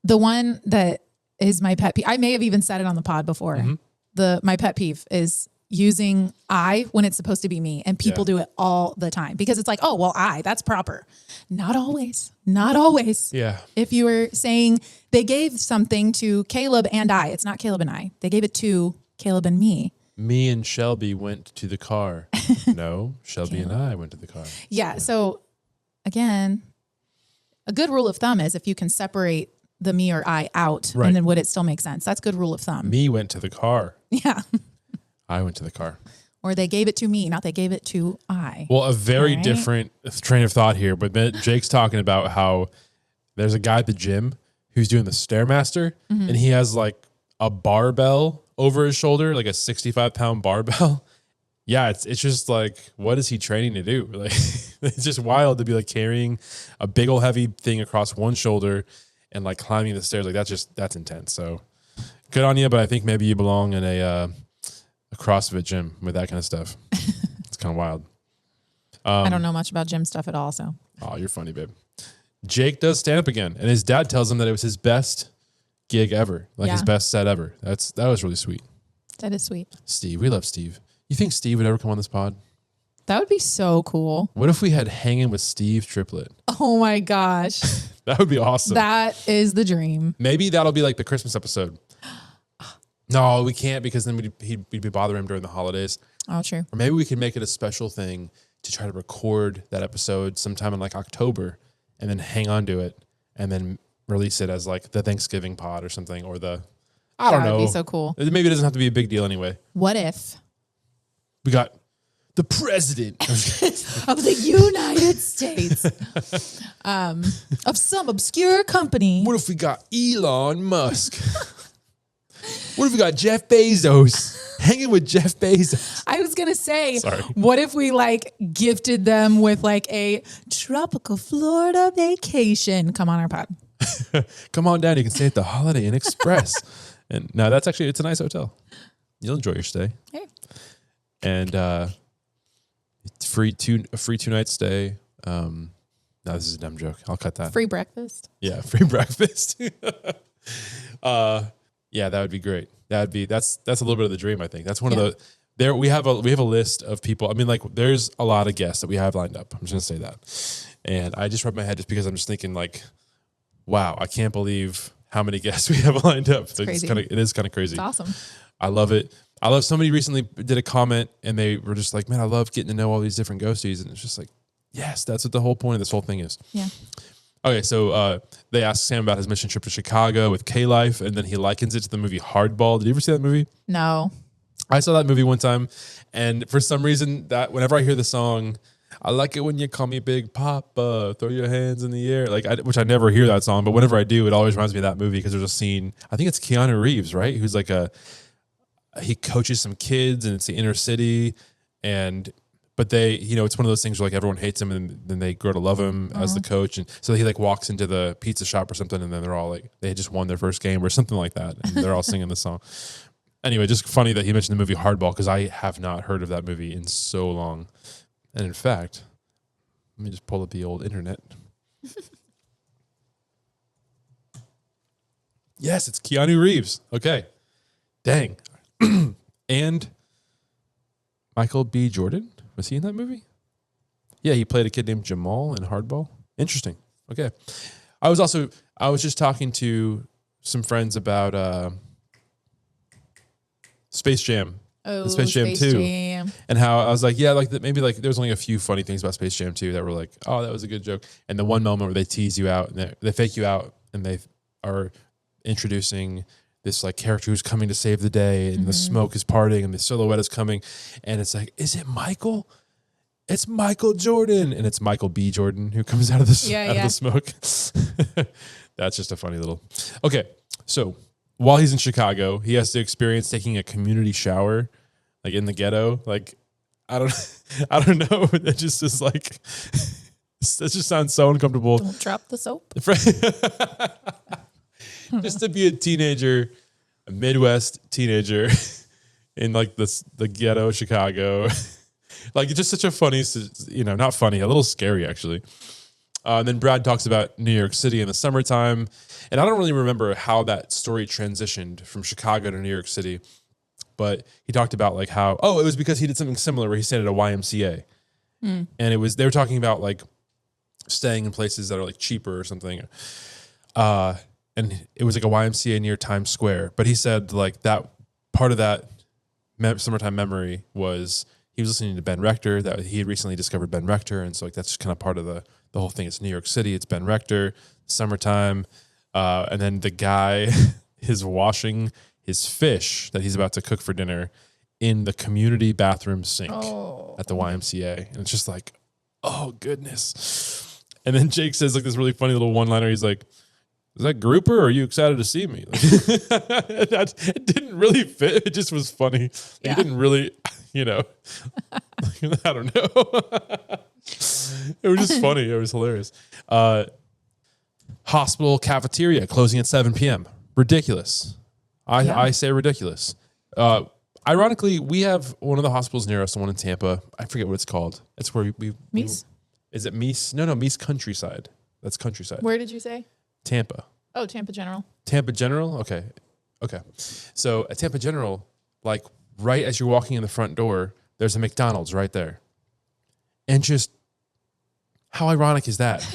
the one that is my pet peeve, I may have even said it on the pod before. My pet peeve is using I when it's supposed to be me, and people do it all the time because it's like, oh, well, that's proper. Not always. Yeah. If you were saying they gave something to Caleb and I, it's not Caleb and I. They gave it to Caleb and me. Me and Shelby went to the car. No, Shelby and I went to the car. Yeah. So again, a good rule of thumb is if you can separate the me or I out, Right. and then would it still make sense? That's good rule of thumb. Me went to the car. Yeah. I went to the car. Or they gave it to me, not they gave it to I. Well, a very Right. different train of thought here, but Jake's talking about how there's a guy at the gym who's doing the Stairmaster, and he has like a barbell over his shoulder, like a 65-pound barbell. yeah, it's just like, what is he training to do? Like, it's just wild to be like carrying a big old heavy thing across one shoulder and like climbing the stairs. Like that's intense. So good on you. But I think maybe you belong in a CrossFit gym with that kind of stuff. It's kind of wild. I don't know much about gym stuff at all. So, Oh, you're funny, babe. Jake does stand up again, and his dad tells him that it was his best gig ever, like his best set ever. That was really sweet. that is sweet. Steve, we love Steve. You think Steve would ever come on this pod? That would be so cool. What if we had Hanging with Steve triplet? Oh my gosh. That would be awesome. That is the dream. Maybe that'll be like the Christmas episode. No, we can't because then we'd be bothering him during the holidays. Oh, true. Or maybe we could make it a special thing to try to record that episode sometime in like October and then hang on to it and then release it as like the Thanksgiving pod or something, or I don't know. That would be so cool. Maybe it doesn't have to be a big deal anyway. What if We got the president of the United States of some obscure company? What if we got Elon Musk? What if we got Jeff Bezos? Hanging with Jeff Bezos. I was going to say, Sorry. what if we like gifted them with like a tropical Florida vacation? Come on our pod. Come on down. You can stay at the Holiday Inn Express. And no, it's a nice hotel. You'll enjoy your stay. Hey. And a free 2-night stay. No, this is a dumb joke. I'll cut that. Free breakfast. Yeah, free breakfast. Yeah, that would be great. That's a little bit of the dream, I think. That's one of the we have a list of people. I mean, like there's a lot of guests that we have lined up. I'm just gonna say that. And I just rubbed my head just because I'm just thinking like, wow, I can't believe how many guests we have lined up. It's crazy. It is kind of crazy. It's awesome. I love it. Somebody recently did a comment and they were just like, man, I love getting to know all these different ghosties. And it's just like, yes, that's what the whole point of this whole thing is. Yeah. Okay, so they asked Sam about his mission trip to Chicago with K-Life, and then he likens it to the movie Hardball. Did you ever see that movie? No. I saw that movie one time, and for some reason, that whenever I hear the song, I like it when you call me Big Papa, throw your hands in the air, which I never hear that song, but whenever I do, it always reminds me of that movie because there's a scene, I think it's Keanu Reeves, right? Who's like he coaches some kids, and it's the inner city, but they, it's one of those things where like everyone hates him and then they grow to love him as the coach. And so he like walks into the pizza shop or something and then they're all like, they had just won their first game or something like that. And they're all singing the song. Anyway, just funny that he mentioned the movie Hardball because I have not heard of that movie in so long. And in fact, let me just pull up the old internet. Yes, it's Keanu Reeves. Okay. Dang. And Michael B. Jordan. Was he in that movie? Yeah, he played a kid named Jamal in Hardball. Interesting. Okay. I was just talking to some friends about Space Jam. Oh, Space Jam 2. Jam. And how I was like, yeah, like maybe like there's only a few funny things about Space Jam 2 that were like, oh, that was a good joke. And the one moment where they tease you out and they fake you out and they are introducing this like character who's coming to save the day and the smoke is parting and the silhouette is coming and it's like, is it Michael? It's Michael Jordan. And it's Michael B. Jordan who comes out of the smoke. That's just a funny little. Okay. So while he's in Chicago, he has to experience taking a community shower like in the ghetto. Like, I don't know. That just is like, that just sounds so uncomfortable. Don't drop the soap. Just to be a teenager, a Midwest teenager in like the ghetto Chicago. Like it's just such a funny, not funny, a little scary actually. And then Brad talks about New York City in the summertime. And I don't really remember how that story transitioned from Chicago to New York City. But he talked about like how, it was because he did something similar where he stayed at a YMCA. And they were talking about like staying in places that are like cheaper or something. And it was like a YMCA near Times Square. But he said like that part of that summertime memory was he was listening to Ben Rector, that he had recently discovered Ben Rector. And so like that's just kind of part of the whole thing. It's New York City, it's Ben Rector, summertime. And then the guy is washing his fish that he's about to cook for dinner in the community bathroom sink at the YMCA. And it's just like, oh goodness. And then Jake says like this really funny little one-liner. He's like, is that Grouper or are you excited to see me? Like, it didn't really fit. It just was funny. Yeah. He you know, I don't know. It was just funny. It was hilarious. Hospital cafeteria closing at 7 p.m. Ridiculous. I say ridiculous. Ironically, we have one of the hospitals near us, the one in Tampa. I forget what it's called. It's where we Meese? Is it Meese? No, Meese Countryside. That's Countryside. Where did you say? Tampa. Oh, Tampa General. Tampa General? Okay. So at Tampa General, like right as you're walking in the front door, there's a McDonald's right there. And just how ironic is that?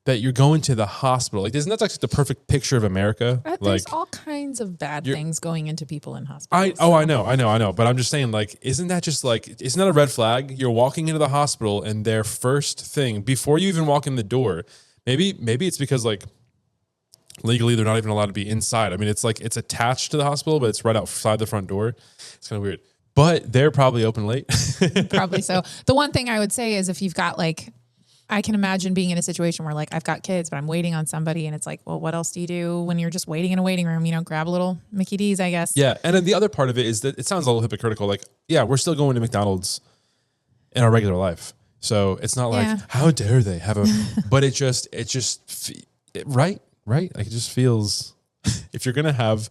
That you're going to the hospital. Like, isn't that like the perfect picture of America? There's Like, all kinds of bad things going into people in hospitals. I know. But I'm just saying, like, isn't that a red flag? You're walking into the hospital and their first thing, before you even walk in the door, maybe it's because like legally they're not even allowed to be inside. I mean, it's like it's attached to the hospital, but it's right outside the front door. It's kind of weird. But they're probably open late. Probably so. The one thing I would say is if you've got like, I can imagine being in a situation where like I've got kids, but I'm waiting on somebody and it's like, well, what else do you do when you're just waiting in a waiting room? You know, grab a little Mickey D's, I guess. Yeah. And then the other part of it is that it sounds a little hypocritical. Like, yeah, we're still going to McDonald's in our regular life. So it's not like, how dare they have a, but right? Like it just feels, if you're going to have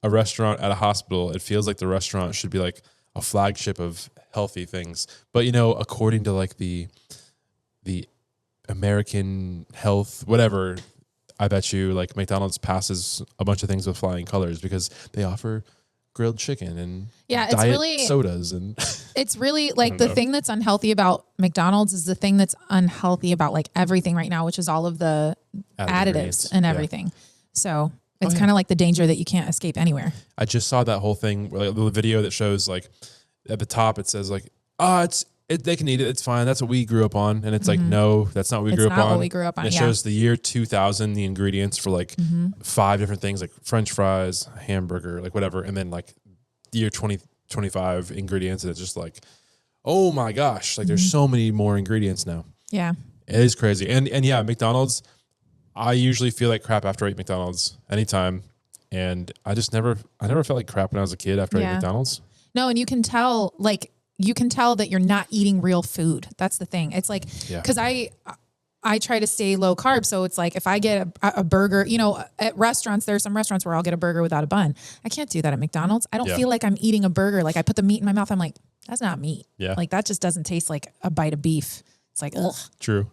a restaurant at a hospital, it feels like the restaurant should be like a flagship of healthy things. But, you know, according to like the American health, whatever, I bet you like McDonald's passes a bunch of things with flying colors because they offer grilled chicken and diet sodas. And it's really like the thing that's unhealthy about McDonald's is the thing that's unhealthy about like everything right now, which is all of the additives and everything. Yeah. So it's kind of like the danger that you can't escape anywhere. I just saw that whole thing, like, the video that shows like at the top, it says like, they can eat it. It's fine. That's what we grew up on. And it's like, no, that's not what we grew up on. It's not what we grew up on. And it shows the year 2000, the ingredients for like 5 different things, like French fries, hamburger, like whatever. And then like the year 2025 ingredients. And it's just like, oh my gosh, like there's so many more ingredients now. Yeah. It is crazy. And yeah, McDonald's, I usually feel like crap after I eat McDonald's anytime. And I never felt like crap when I was a kid after I ate McDonald's. No, and you can tell that you're not eating real food. That's the thing. It's like, because I try to stay low carb. So it's like, if I get a burger, you know, at restaurants, there are some restaurants where I'll get a burger without a bun. I can't do that at McDonald's. I don't feel like I'm eating a burger. Like I put the meat in my mouth. I'm like, that's not meat. Yeah. Like that just doesn't taste like a bite of beef. It's like, ugh. True.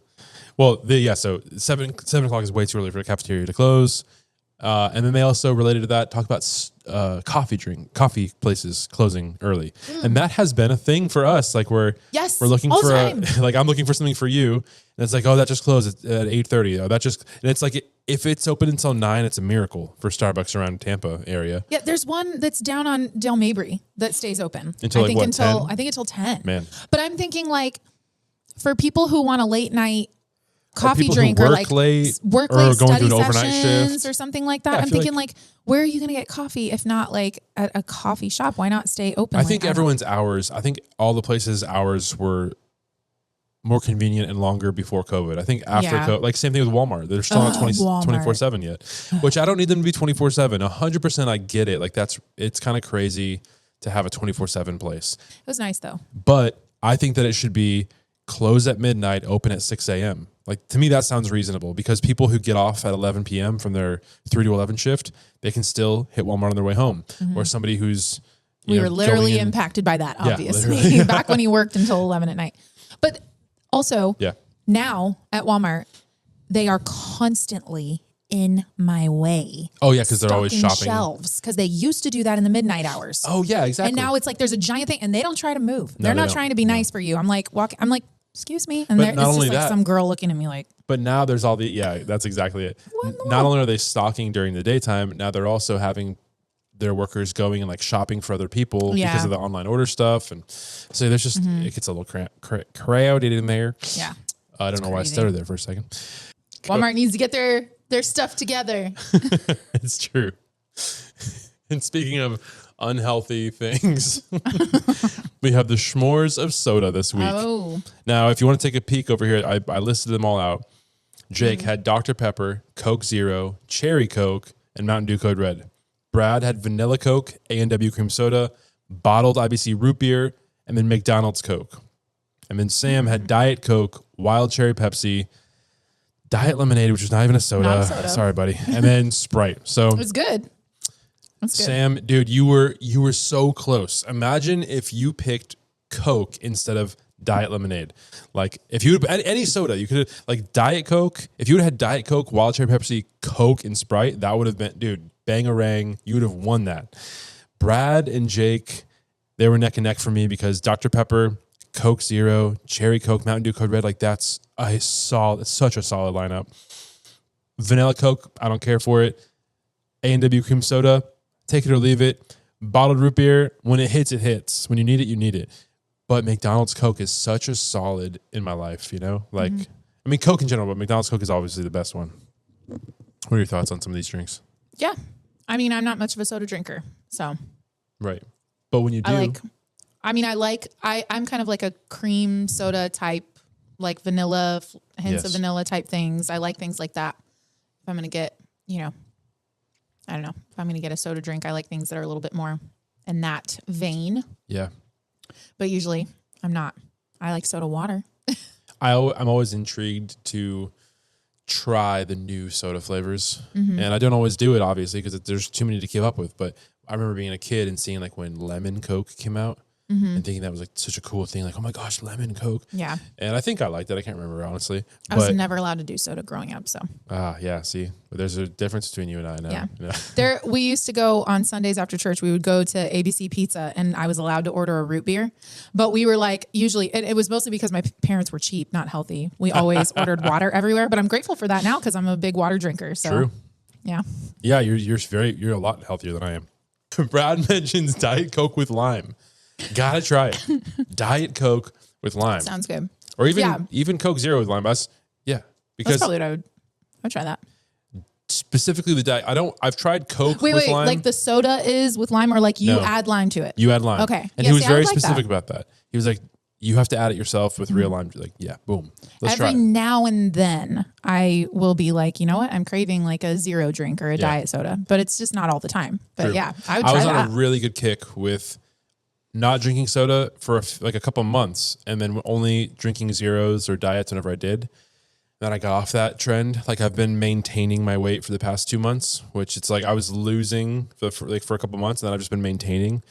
Well, so 7 o'clock is way too early for the cafeteria to close. And then they also, related to that, talk about coffee places closing early. And that has been a thing for us. Like we're looking for I'm looking for something for you. And it's like, oh, that just closed at 8:30. Oh, and it's like, if it's open until 9, it's a miracle for Starbucks around Tampa area. Yeah. There's one that's down on Del Mabry that stays open. Until 10? I think until 10. Man. But I'm thinking like for people who want a late night coffee drink or like work late study sessions or something like that. I'm thinking like, where are you going to get coffee if not like at a coffee shop? Why not stay open? I think everyone's hours, I think all the places' hours were more convenient and longer before COVID. I think after COVID, like same thing with Walmart. They're still not 24/7 yet, which I don't need them to be 24/7. 100% I get it. Like it's kind of crazy to have a 24/7 place. It was nice though. But I think that it should be close at midnight, open at 6 a.m. Like to me, that sounds reasonable because people who get off at 11 p.m. from their 3 to 11 shift, they can still hit Walmart on their way home. Or somebody who's we were literally impacted by that, obviously, back when he worked until 11 at night. But also, now at Walmart, they are constantly in my way. Oh yeah, because they're always shopping shelves. Because they used to do that in the midnight hours. Oh yeah, exactly. And now it's like there's a giant thing, and they don't try to move. They're not trying to be nice for you. I'm like excuse me. And it's just like some girl looking at me like. But now there's all that's exactly it. Not only are they stocking during the daytime, now they're also having their workers going and like shopping for other people because of the online order stuff. And so there's just, it gets a little crowded in there. Yeah. I don't know why I stuttered there for a second. Walmart needs to get their stuff together. It's true. And speaking of unhealthy things, we have the s'mores of soda this week. Oh. Now, if you want to take a peek over here, I listed them all out. Jake had Dr. Pepper, Coke Zero, Cherry Coke, and Mountain Dew Code Red. Brad had Vanilla Coke, A&W Cream Soda, bottled IBC root beer, and then McDonald's Coke. And then Sam had Diet Coke, Wild Cherry Pepsi, Diet Lemonade, which was not even a soda. Not a soda. Sorry, buddy. And then Sprite. So It was good. That's good. Sam, dude, you were so close. Imagine if you picked Coke instead of Diet Lemonade. Like if you would any soda, you could like Diet Coke. If you would have had Diet Coke, Wild Cherry Pepsi, Coke, and Sprite, that would have been, dude, bang-a-rang. You would have won that. Brad and Jake, they were neck and neck for me because Dr. Pepper, Coke Zero, Cherry Coke, Mountain Dew Code Red, like it's such a solid lineup. Vanilla Coke, I don't care for it. A&W Cream Soda, take it or leave it. Bottled root beer, when it hits, it hits. When you need it, you need it. But McDonald's Coke is such a solid in my life, you know? Like, I mean, Coke in general, but McDonald's Coke is obviously the best one. What are your thoughts on some of these drinks? Yeah. I mean, I'm not much of a soda drinker, so. Right. But when you do. I'm kind of like a cream soda type, like vanilla, hints of vanilla type things. I like things like that. If I'm going to get, I don't know. If I'm going to get a soda drink, I like things that are a little bit more in that vein. Yeah. But usually I'm not. I like soda water. I'm always intrigued to try the new soda flavors. And I don't always do it, obviously, because there's too many to keep up with. But I remember being a kid and seeing like when lemon Coke came out and thinking that was like such a cool thing. Like, oh my gosh, lemon Coke. Yeah. And I think I liked it. I can't remember, honestly. I was never allowed to do soda growing up, so. Yeah, see. But there's a difference between you and I now. Yeah. You know? We used to go on Sundays after church. We would go to ABC Pizza, and I was allowed to order a root beer. But we were like, usually, it was mostly because my parents were cheap, not healthy. We always ordered water everywhere. But I'm grateful for that now because I'm a big water drinker. So. True. Yeah. Yeah, you're a lot healthier than I am. Brad mentions Diet Coke with lime. Gotta try it. Diet Coke with lime. Sounds good. Or even Coke Zero with lime. That's Because probably what I would try that. specifically the diet. I've tried Coke with lime. Like the soda is with lime, or like you add lime to it? You add lime. Okay. And Yeah, he was see, I very would like specific that. about that. He was like, you have to add it yourself with real lime. Like, yeah, boom. Let's try Every it. now and then I will be like, you know what? I'm craving like a zero drink or a diet soda, but it's just not all the time. But True. yeah, I would I try was that. on a really good kick with not drinking soda for like a couple months and then only drinking zeros or diets whenever I did. Then I got off that trend. Like I've been maintaining my weight for the past 2 months, which it's like I was losing for a couple months and then I've just been maintaining.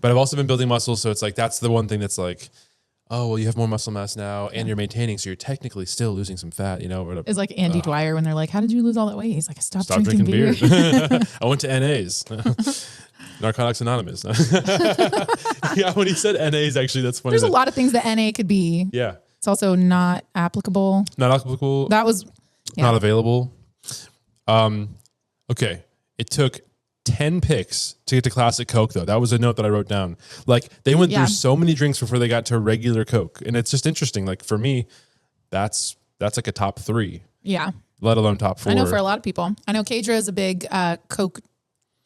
But I've also been building muscle. So it's like, that's the one thing that's like, oh, well, you have more muscle mass now and you're maintaining. So you're technically still losing some fat, you know? It's like Andy Dwyer when they're like, how did you lose all that weight? He's like, I stopped Stop drinking beer. I went to NAs. Narcotics Anonymous. Yeah, when he said NAs, actually, that's funny. There's a lot of things that NA could be. Yeah. It's also not applicable. Not applicable. That was Not available. Okay. It took 10 picks to get to classic Coke, though. That was a note that I wrote down. Like, they went through so many drinks before they got to regular Coke. And it's just interesting. Like, for me, that's like a top 3. Yeah. Let alone top 4. I know for a lot of people. I know Kadra is a big Coke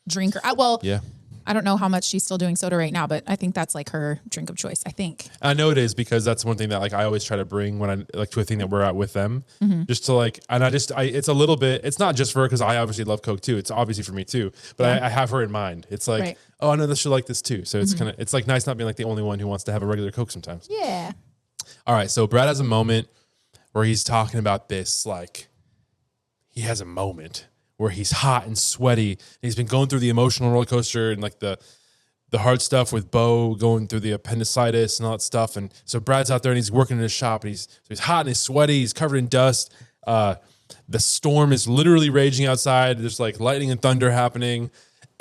drinker. Yeah. I don't know how much she's still doing soda right now, but I think that's like her drink of choice, I think. I know it is because that's one thing that like I always try to bring when I like to a thing that we're at with them, just to like, and it's a little bit, it's not just for her because I obviously love Coke too. It's obviously for me too, but I have her in mind. It's like, oh, I know this she'll like this too. So it's kind of, it's like nice not being like the only one who wants to have a regular Coke sometimes. Yeah. All right. So Brad has a moment where he's talking about this, like he has a moment where he's hot and sweaty. And he's been going through the emotional roller coaster and like the hard stuff with Bo going through the appendicitis and all that stuff. And so Brad's out there and he's working in his shop and he's hot and he's sweaty. He's covered in dust. The storm is literally raging outside. There's like lightning and thunder happening.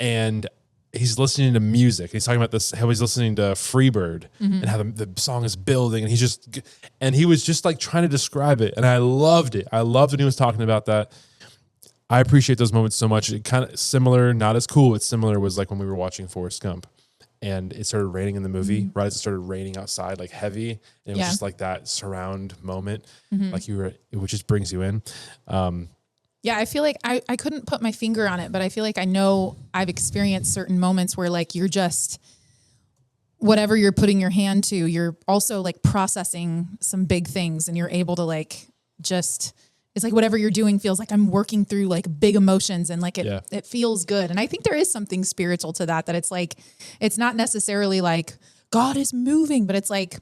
And he's listening to music. He's talking about this, how he's listening to Freebird and how the song is building. And he was just like trying to describe it. And I loved it. I loved when he was talking about that. I appreciate those moments so much. It kind of similar, not as cool, but similar was like when we were watching Forrest Gump and it started raining in the movie, right as it started raining outside, like heavy. And it was just like that surround moment, like it just brings you in. Yeah, I feel like I couldn't put my finger on it, but I feel like I know I've experienced certain moments where like you're just, whatever you're putting your hand to, you're also like processing some big things and you're able to like just... It's like whatever you're doing feels like I'm working through like big emotions and like it feels good. And I think there is something spiritual to that it's like, it's not necessarily like God is moving, but it's like,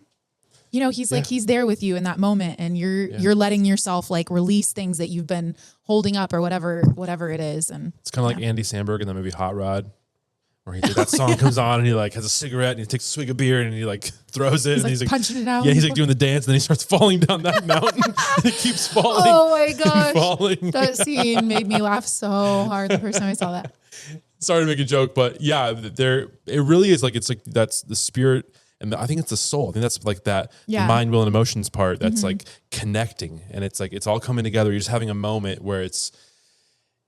you know, he's like, he's there with you in that moment, and you're letting yourself like release things that you've been holding up or whatever it is. And it's kind of like Andy Samberg in the movie Hot Rod, where that song comes on and he like has a cigarette and he takes a swig of beer and he like throws it, and he's like punching it out. Yeah, he's like doing the dance, and then he starts falling down that mountain. And it keeps falling. Oh my gosh. Falling. That scene made me laugh so hard the first time I saw that. Sorry to make a joke, but yeah, it really is like, it's like, that's the spirit. And I think it's the soul. I think that's like that the mind, will, and emotions part that's like connecting. And it's like, it's all coming together. You're just having a moment where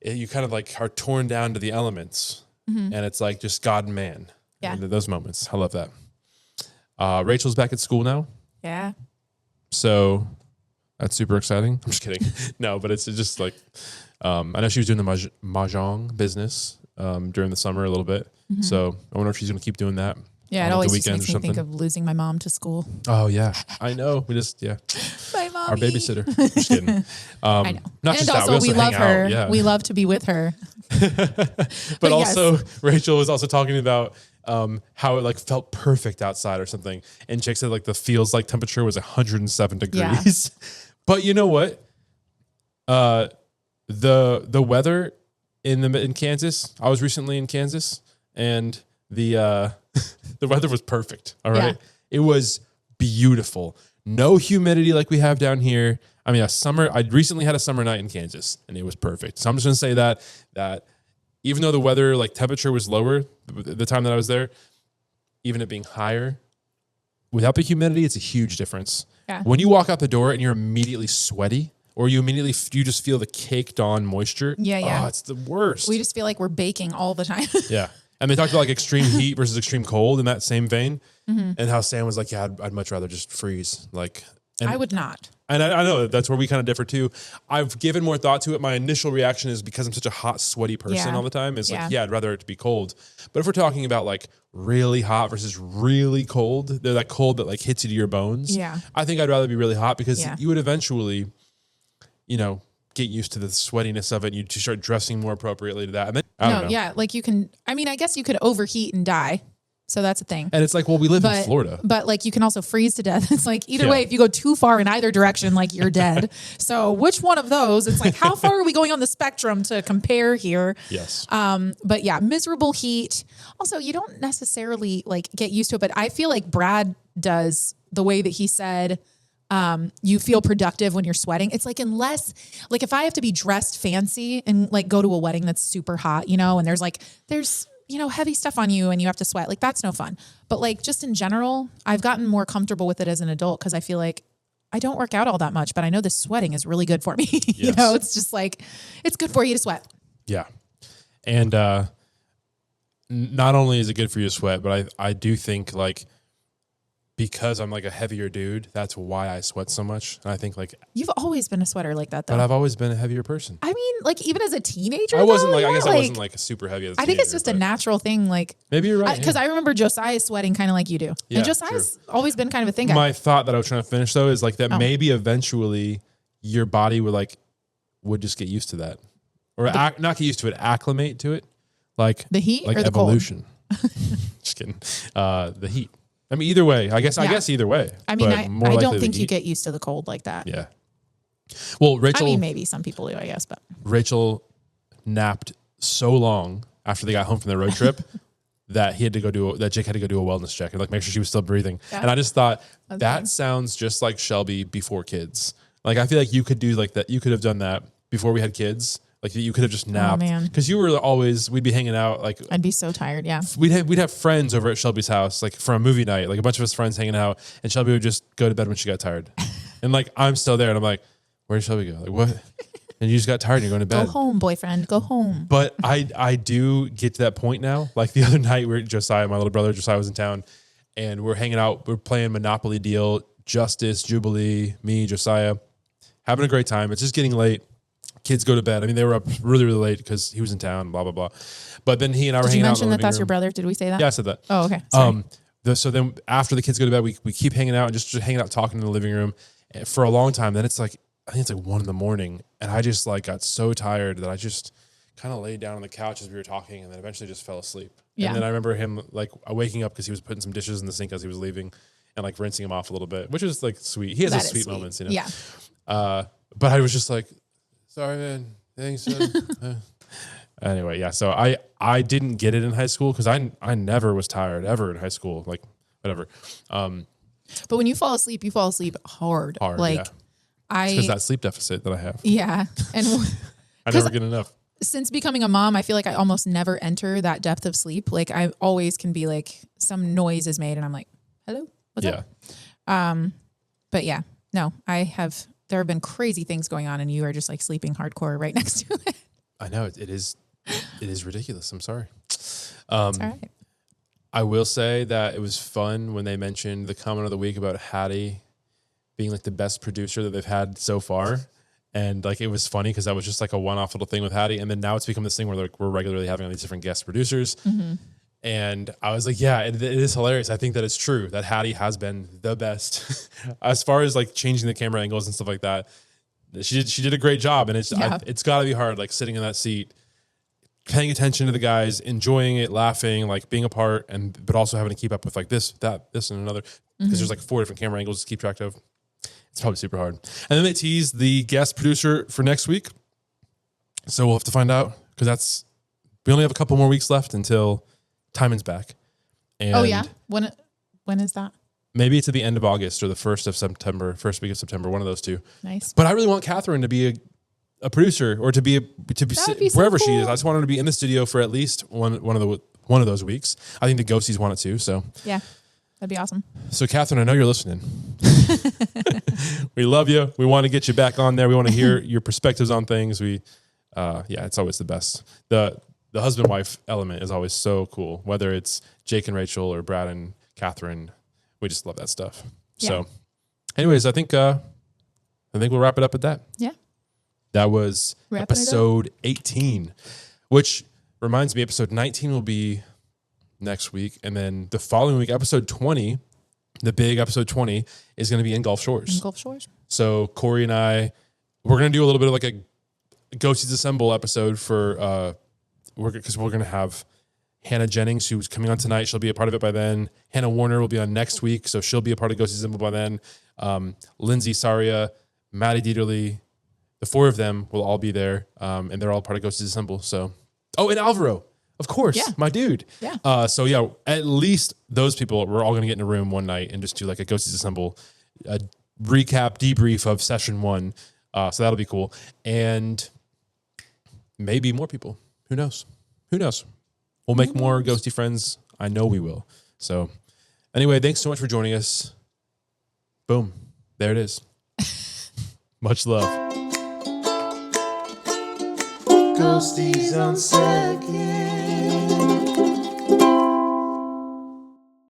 you kind of like are torn down to the elements. And it's like just God and man. Yeah. And those moments. I love that. Rachel's back at school now. Yeah. So that's super exciting. I'm just kidding. No, but it's just like, I know she was doing the mahjong business during the summer a little bit. So I wonder if she's going to keep doing that. Yeah, it always just makes me think of losing my mom to school. Oh, yeah. I know. We just, My mom. Our babysitter. Just kidding. I know. Not and just also, that. we love her. Out. Yeah. We love to be with her. but also, Rachel was also talking about how it like felt perfect outside or something. And Jake said like the feels like temperature was 107 degrees. Yeah. But you know what? The weather in Kansas, I was recently in Kansas, and the weather was perfect. All right. Yeah. It was beautiful. No humidity like we have down here. I mean, I recently had a summer night in Kansas, and it was perfect. So I'm just going to say that even though the weather, like temperature was lower the time that I was there, even it being higher, without the humidity, it's a huge difference. Yeah. When you walk out the door and you're immediately sweaty, or you just feel the caked on moisture. Yeah. Oh, it's the worst. We just feel like we're baking all the time. Yeah. And they talked about like extreme heat versus extreme cold in that same vein. And how Sam was like, yeah, I'd much rather just freeze. Like, and I would not. And I know that's where we kind of differ too. I've given more thought to it. My initial reaction is, because I'm such a hot, sweaty person all the time, is like, I'd rather it to be cold. But if we're talking about like really hot versus really cold, they're that cold that like hits you to your bones. Yeah. I think I'd rather be really hot, because you would eventually, get used to the sweatiness of it. And you start dressing more appropriately to that. And then, I don't know. Yeah. Like I guess you could overheat and die. So that's a thing. And it's like, well, we live in Florida. But like, you can also freeze to death. It's like, either way, if you go too far in either direction, like you're dead. So which one of those? It's like, how far are we going on the spectrum to compare here? Yes. But yeah, miserable heat. Also, you don't necessarily like get used to it, but I feel like Brad does, the way that he said, you feel productive when you're sweating. It's like, unless like if I have to be dressed fancy and like go to a wedding that's super hot, and there's heavy stuff on you and you have to sweat, like that's no fun. But like just in general, I've gotten more comfortable with it as an adult, because I feel like I don't work out all that much, but I know this sweating is really good for me. Yes. It's just like, it's good for you to sweat. Yeah. And not only is it good for you to sweat, but I do think like, because I'm like a heavier dude, that's why I sweat so much. And I think like, you've always been a sweater like that though. But I've always been a heavier person. I mean, like even as a teenager, I wasn't like, I guess I wasn't like a super heavy as a teenager. I think it's just a natural thing. Like maybe you're right. Because I remember Josiah sweating kind of like you do. Yeah, and Josiah's always been kind of a thing. My thought that I was trying to finish though is like that maybe eventually your body would just get used to that, or not get used to it, acclimate to it, like the heat, like or the evolution. Just kidding. The heat. I mean, either way, I guess either way. I mean, I don't think you get used to the cold like that. Yeah. Well, Rachel. I mean, maybe some people do, I guess, but Rachel napped so long after they got home from their road trip that Jake had to go do a wellness check and like make sure she was still breathing. Yeah. And I just thought that sounds just like Shelby before kids. Like, I feel like you could do like that. You could have done that before we had kids. Like you could have just napped, because you were we'd be hanging out. Like I'd be so tired. Yeah. We'd have friends over at Shelby's house, like for a movie night, like a bunch of us friends hanging out, and Shelby would just go to bed when she got tired. And like, I'm still there and I'm like, where did Shelby go? Like what? And you just got tired and you're going to bed. Go home, boyfriend, go home. But I do get to that point now. Like the other night Josiah, my little brother, Josiah was in town, and we're hanging out. We're playing Monopoly Deal, Justice, Jubilee, me, Josiah, having a great time. It's just getting late. Kids go to bed. I mean, they were up really, really late because he was in town, blah, blah, blah. But then he and I were hanging out. Did you mention that that's your brother? Did we say that? Yeah, I said that. Oh, okay. Sorry. So then after the kids go to bed, we keep hanging out and just hanging out, talking in the living room for a long time. Then it's like, I think it's like 1 a.m. And I just like got so tired that I just kind of laid down on the couch as we were talking, and then eventually just fell asleep. Yeah. And then I remember him like waking up because he was putting some dishes in the sink as he was leaving and like rinsing him off a little bit, which is like sweet. He has That his is sweet sweet. moments, you know? Yeah. But I was just like, sorry, man. Thanks. Anyway, yeah. So I didn't get it in high school because I never was tired ever in high school. Like whatever. But when you fall asleep hard. Hard, Like yeah. Because that sleep deficit that I have. yeah. And I never get enough. since becoming a mom, I feel like I almost never enter that depth of sleep. Like I always can be like some noise is made and I'm like, hello, what's up? But yeah, no, there have been crazy things going on and you are just like sleeping hardcore right next to it. I know it is ridiculous. I'm sorry. It's all right. I will say that it was fun when they mentioned the comment of the week about Hattie being like the best producer that they've had so far. And like, it was funny because that was just like a one-off little thing with Hattie. And then now it's become this thing where like we're regularly having all these different guest producers. Mm-hmm. And I was like, yeah, it is hilarious. I think that it's true that Hattie has been the best as far as like changing the camera angles and stuff like that. She did a great job. And it's gotta be hard, like sitting in that seat, paying attention to the guys, enjoying it, laughing, like being a part, but also having to keep up with like this, that, this, and another. Because there's like 4 different camera angles to keep track of. It's probably super hard. And then they tease the guest producer for next week. So we'll have to find out because we only have a couple more weeks left until Timon's back. And Oh yeah. When is that? maybe it's at the end of August or the first week of September, one of those two. Nice. But I really want Catherine to be a producer or to be so wherever she is. cool. I just want her to be in the studio for at least one of those weeks. I think the Ghosties want it too. So Yeah. That'd be awesome. So Catherine, I know you're listening. We love you. We want to get you back on there. We want to hear your perspectives on things. It's always the best. The husband-wife element is always so cool. Whether it's Jake and Rachel or Brad and Catherine, we just love that stuff. Yeah. So, anyways, I think we'll wrap it up at that. Yeah. That was Wrapping it up. episode 18, which reminds me, episode 19 will be next week. And then the following week, episode 20, the big episode 20 is going to be in Gulf Shores. Gulf Shores. So Corey and we're going to do a little bit of like a Ghosties Assemble episode because we're going to have Hannah Jennings, who's coming on tonight. She'll be a part of it by then. Hannah Warner will be on next week. So she'll be a part of Ghosties Assemble by then. Lindsay Saria, Maddie Dieterle, the 4 of them will all be there. And they're all part of Ghosties Assemble. So, and Alvaro. Of course, my dude. Yeah. At least those people, we're all going to get in a room one night and just do like a Ghosties Assemble recap, debrief of session 1. So that'll be cool. And maybe more people. Who knows? We'll make more ghosty friends. I know we will. So anyway, thanks so much for joining us. Boom. There it is. Much love. Ghosties on second.